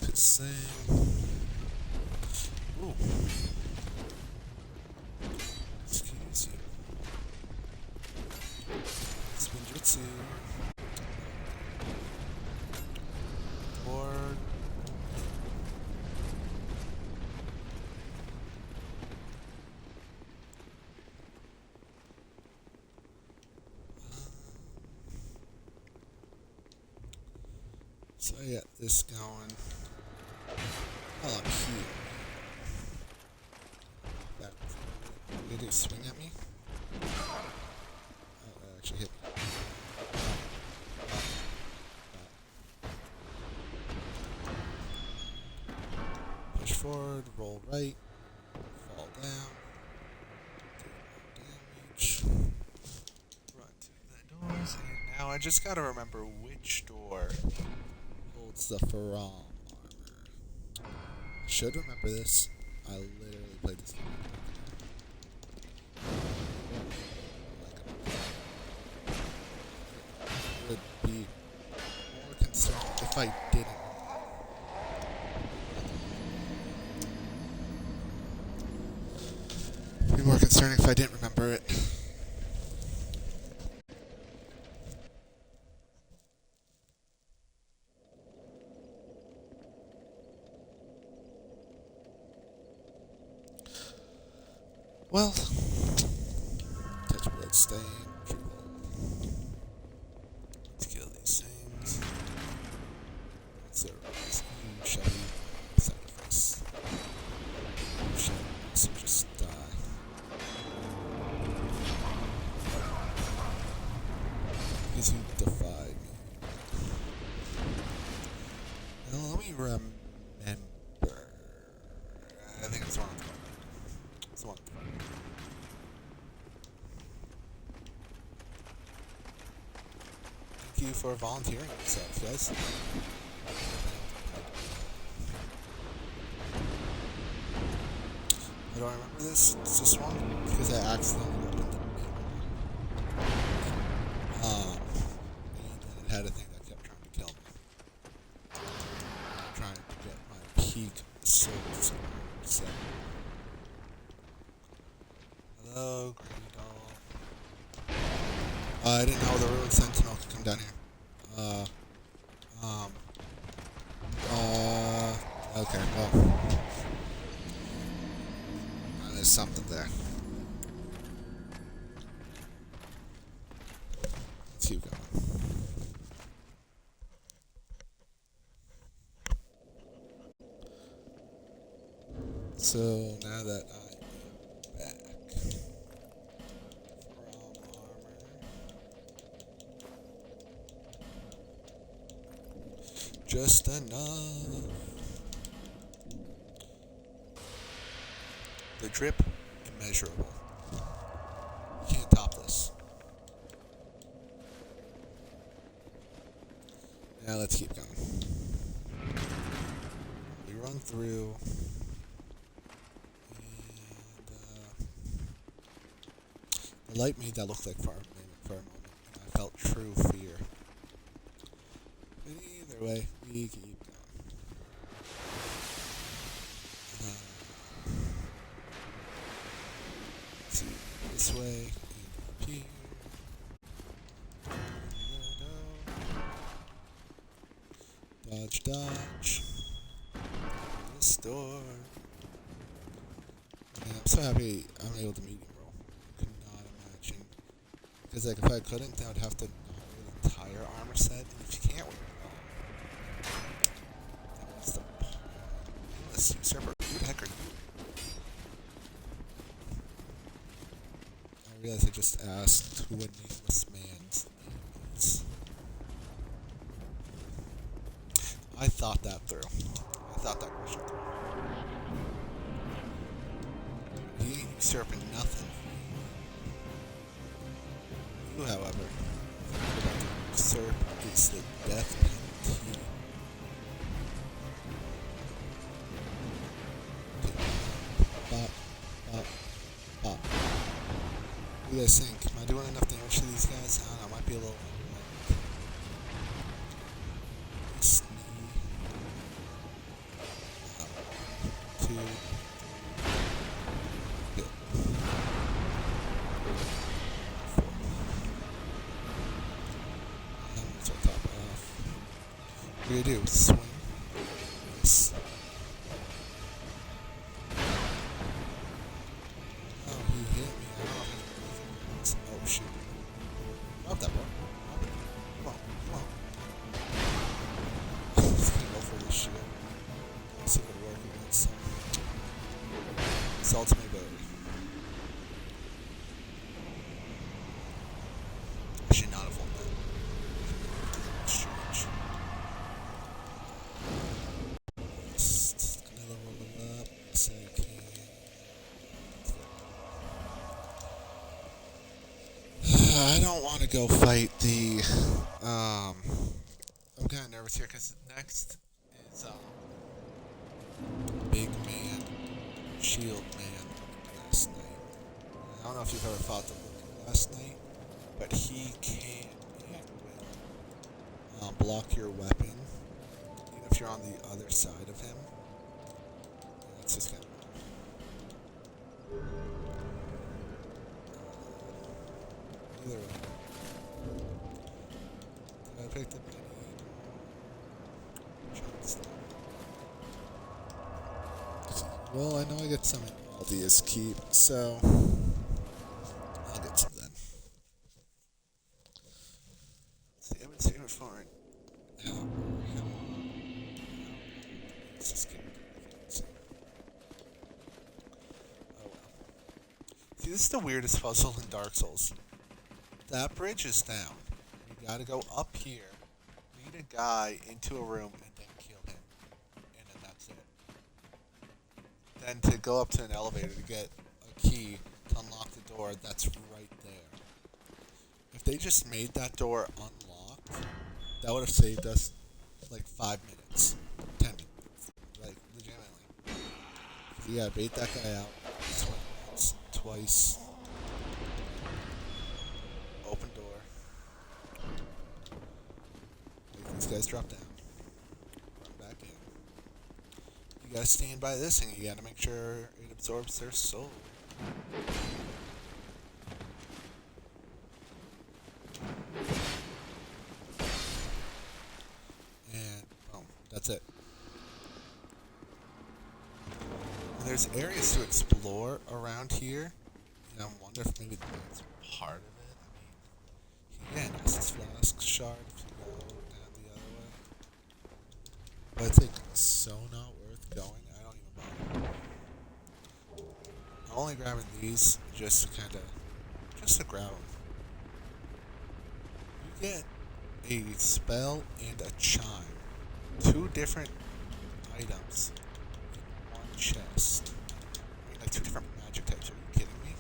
This thing. Ooh. Excuse you. Spinjitzu. Board. So I got this going. Oh, I'm here. That did it swing at me? Oh, it actually hit me. Push forward, roll right, fall down, take damage, run to the doors, and now I just gotta remember which door holds the Faram armor. I should remember this. I literally played this game. Like, would be more concerned if I didn't. Be more concerning if I didn't remember it. Well, touch blood stain. Let's kill these things. What's their rise? Shall we sacrifice? Shall we also just die? Because you defied me. Now, let me remember. I think it's one of them. It's one of them. Thank you for volunteering yourself, guys. How do I remember this? It's this one? Because I accidentally opened the middle. And then it had a thing that kept trying to kill me. Trying to get my peak souls. So. Hello, Green Doll. I didn't know the road sentinel could come down here. Okay, well. There's something there. Let's keep going. So now that I'm back from armor, just enough. The drip, immeasurable. You can't top this. Now let's keep going. We run through. The light made that look like for a moment, and I felt true fear. But either way, we keep going. this way. And up here. Dodge, dodge. This door. Man, I'm so happy I'm able to medium roll. I could not imagine. Because like if I couldn't, then I would have to not wear the entire armor set. And if you can't wear it all, then what's the point? Nameless usurper. Who the heck are you? I realize I just asked who a nameless man's name is. I thought that through. I thought that question through. He ain't usurping nothing. You, however, are about to usurp is the death penalty. Bop, bop, bop. What do you guys think? Am I doing enough damage to these guys? I don't know, might be a little this knee. Two. Good. Four. Let's top off. What do you do? Swing. Yes. Oh, he hit me. I don't know if he's anything else. Oh, shoot. Drop that, bro. Drop it. Come on. Come on. Just gonna go for this shit. Let's see if it'll work against some. Salts my berry. I should not have won that. Strange. Just gonna level them up so I can. I don't want to go fight the. I'm kind of nervous here because next is big man, shield man last night. I don't know if you've ever fought the Looker last night, but he can and will block your weapon, even if you're on the other side of him. That's just kind of. Either way. I picked up any shots. Well, I know I get some in Aldia's keep, so I'll get some then. See, I've been saving for it. Let's just get it. Oh well. See, this is the weirdest puzzle in Dark Souls. That bridge is down. You gotta go up here, lead a guy into a room, and then kill him. And then that's it. Then to go up to an elevator to get a key to unlock the door, that's right there. If they just made that door unlocked, that would have saved us like 5 minutes. 10 minutes. Like, legitimately. You gotta bait that guy out. Swing once, twice. Open door. Make these guys drop down. Run back in. You gotta stand by this thing. You gotta make sure it absorbs their soul. And boom. That's it. And there's areas to explore around here. And I wonder if maybe that's part of it. Yeah, Nessus Flask shard if you go down the other way. But it's like so not worth going, I don't even bother. I'm only grabbing these just to just to grab them. You get a spell and a chime. 2 different items in one chest. I mean, like 2 different magic types, are you kidding me?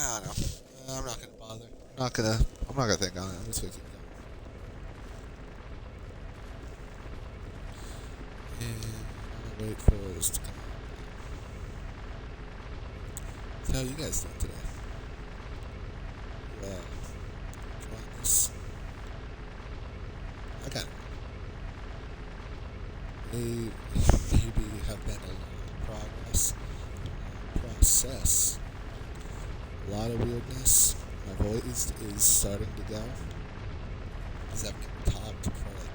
I don't know. I'm not gonna bother. I'm not gonna think on it. I'm just gonna keep going. And I'm gonna wait for this to come out. So how you guys doing today? Well, enjoying this. I got it. Maybe have been a long process. A lot of weirdness. My voice is starting to go because I've never talked for like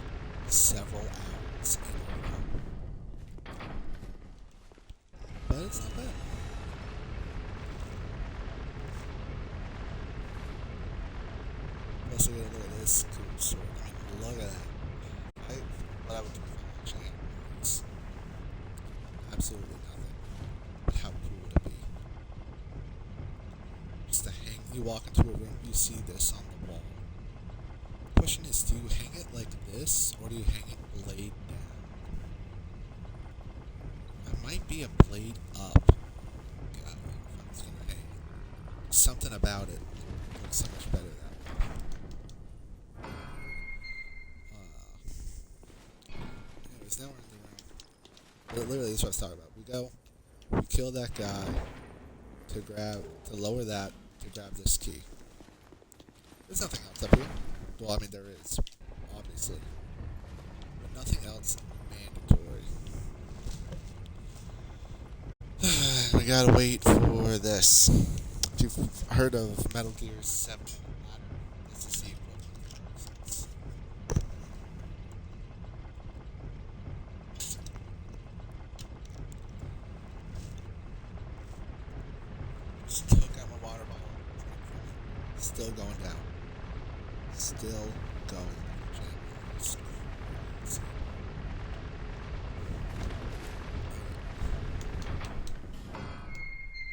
several hours in a row. But it's not bad. Plus, we gotta look at this cool sword. I mean, look at that. What I would do if I actually had words. Absolutely nothing. But how cool would it be? Just to hang, you walk into a room, you see this on the wall. The question is, do you hang it like this, or do you hang it blade down? It might be a blade up. God, if I was gonna hang it. Something about it looks so much better that way. Anyways, now we're in the room. But literally, this is what I was talking about. We kill that guy to lower that, to grab this key. There's nothing else up here. Well, I mean, there is, obviously. But nothing else mandatory. We gotta wait for this. If you've heard of Metal Gear 7 Ladder, this is the equivalent of Dark Souls. Just took out my water bottle. Still going down. Still going.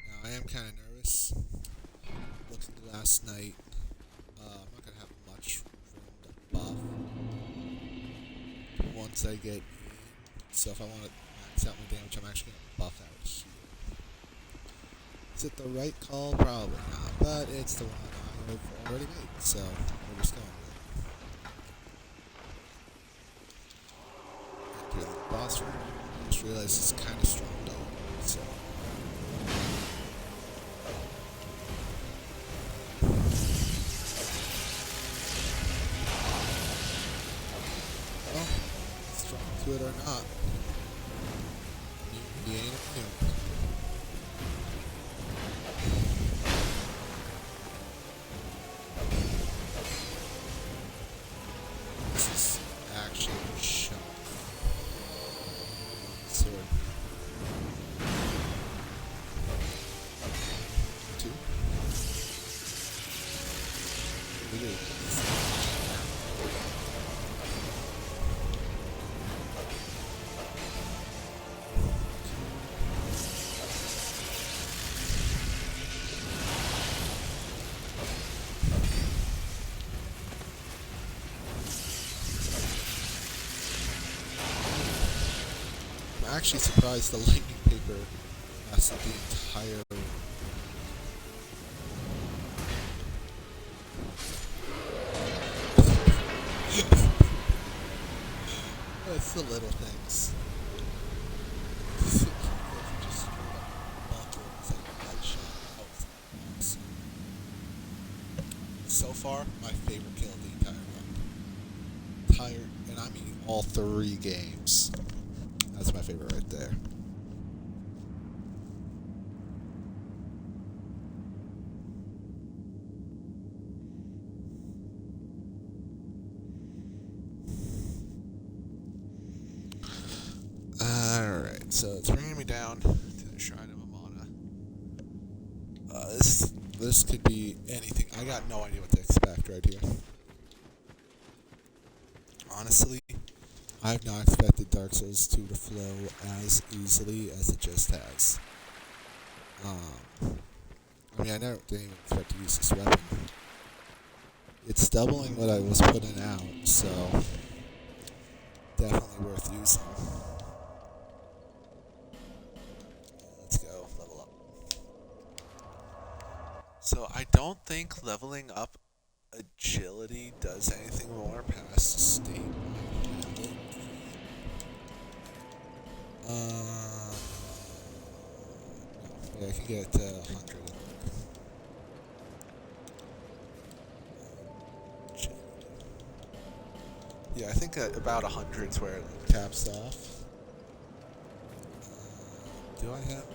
Now I am kind of nervous. Looking last night, I'm not gonna have much room to buff once I get in. So if I want to max out my damage, I'm actually gonna buff out here. Is it the right call? Probably not, but it's the one I've already made, so we're just going with it. Enter the boss room. I just realized it's kind of strong though, so. Well, strong to it or not, you ain't immune. Actually shot. Sword. 2. We do. I'm actually surprised the lightning paper lasted the entire. It's the little things. Just straight up buckle as I headshot. That was awesome. So far, my favorite kill of the entire run. And I mean all 3 games. That's my favorite right there. Alright, so it's bringing me down to the Shrine of Amana. This could be anything. I got no idea what to expect right here. Honestly, I have not expected Dark Souls 2 to flow as easily as it just has. I mean, didn't even expect to use this weapon. It's doubling what I was putting out, so definitely worth using. Let's go, level up. So I don't think leveling up agility does anything more past state. Yeah, I can get 100. Yeah, I think about 100 is where it caps off. Do I have?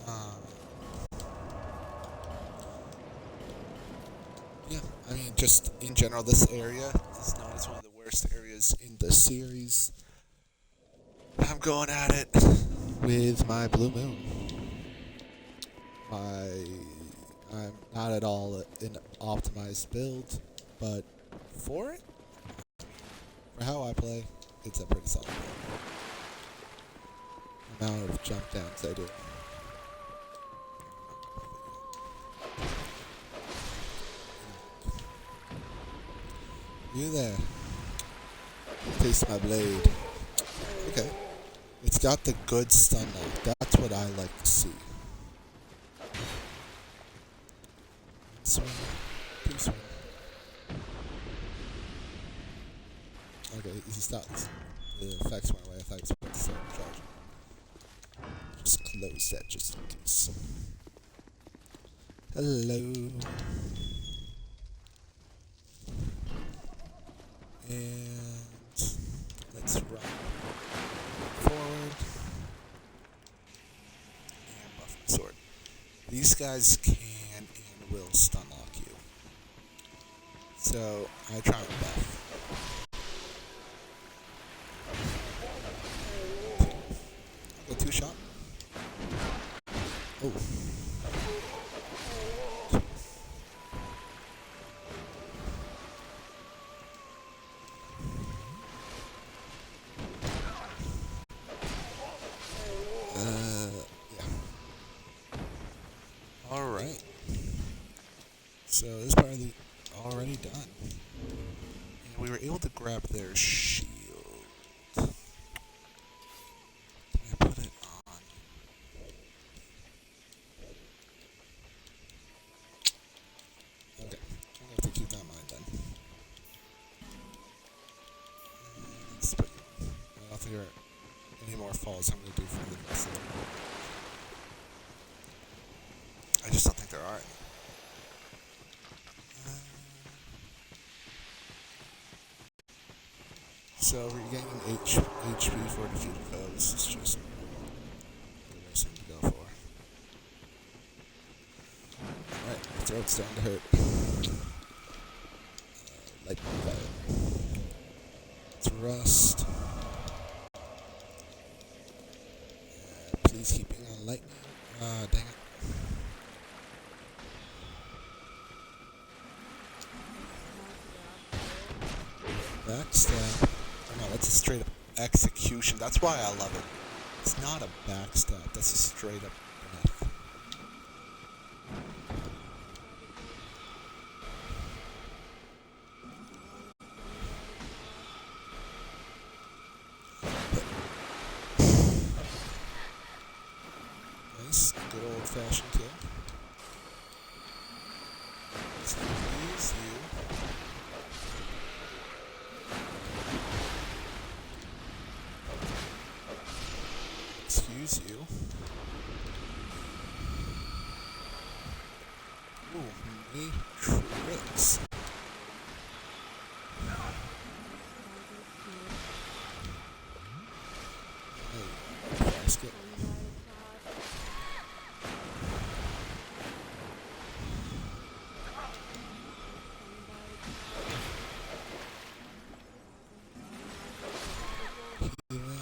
Uh, yeah, I mean, just in general, this area is known as one of the worst areas in the series. I'm going at it with my Blue Moon. My, I'm not at all an optimized build, but for it, for how I play, it's a pretty solid build. The amount of jump downs I do. You there. Taste my blade. Okay. It's got the good stun knock. That's what I like to see. Swing. Two swing. Okay, he stopped. The effects went away. I thought he was about to start charging. Just close that just in case. Hello. And let's run forward. And buff my sword. These guys can and will stun lock you. So I try and buff. A two shot. Oh. Yeah. Alright. So this is probably already done. And we were able to grab their shield. Can I put it on? Okay. I'm gonna have to keep that in mind then. Let's put you on. I don't think there are any more falls I'm gonna do for the rest of it. I just don't think there are any. So regaining HP for defeated foes is just the worst thing to go for. Alright, my throat's starting to hurt. Lightning fire. It's rust. Please keep being on lightning. Dang it. Backstab. Oh no, that's a straight up execution. That's why I love it. It's not a backstab. That's a straight up death. Nice. Good old fashioned kill. Excuse you. Excuse you. Ooh, Matrix. Hey, basket. Healing.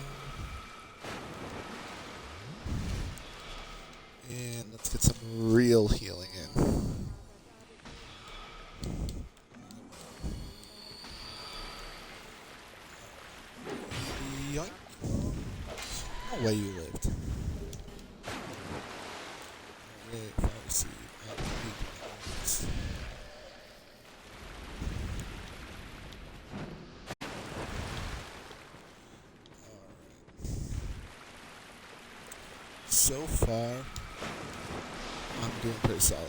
And let's get some real healing in. Yoink. No way you lived. Alright, fire seed. So far, I'm doing pretty solid.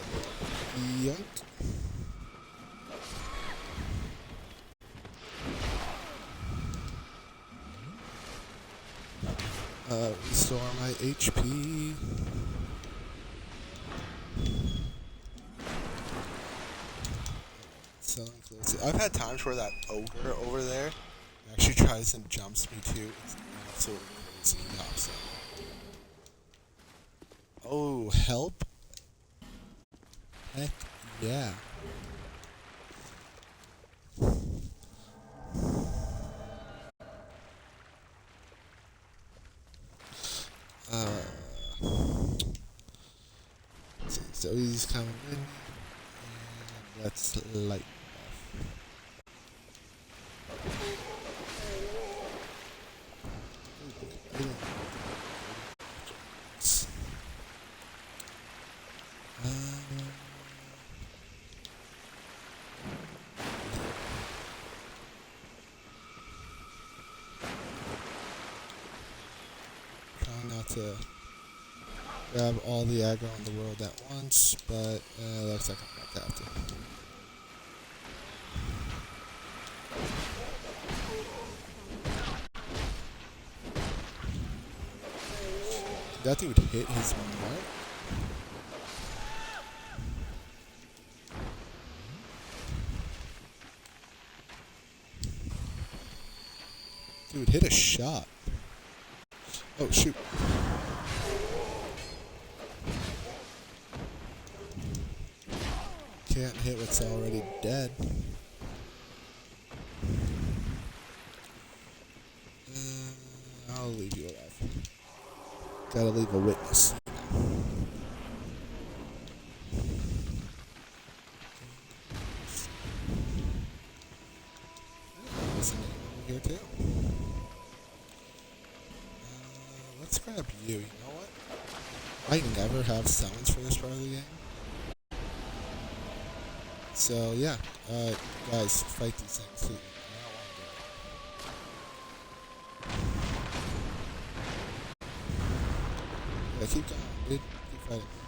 Yoink. Restore my HP. Selling clothes. I've had times where that ogre over there actually tries and jumps me too. It's absolutely It's the opposite. Oh, help? Heck yeah. Uh, Zoe's coming in. And let's light off. Trying not to grab all the aggro in the world at once, but looks like I'm going to have to. That dude hit his mark. Dude hit a shot. Oh shoot. Can't hit what's already dead. I'll leave you alive. Gotta leave a witness. There's an enemy over here too. Let's grab you. You know what? I never have summons for this part of the game. So yeah, guys, fight these things too. Yeah, keep going, dude. Keep fighting.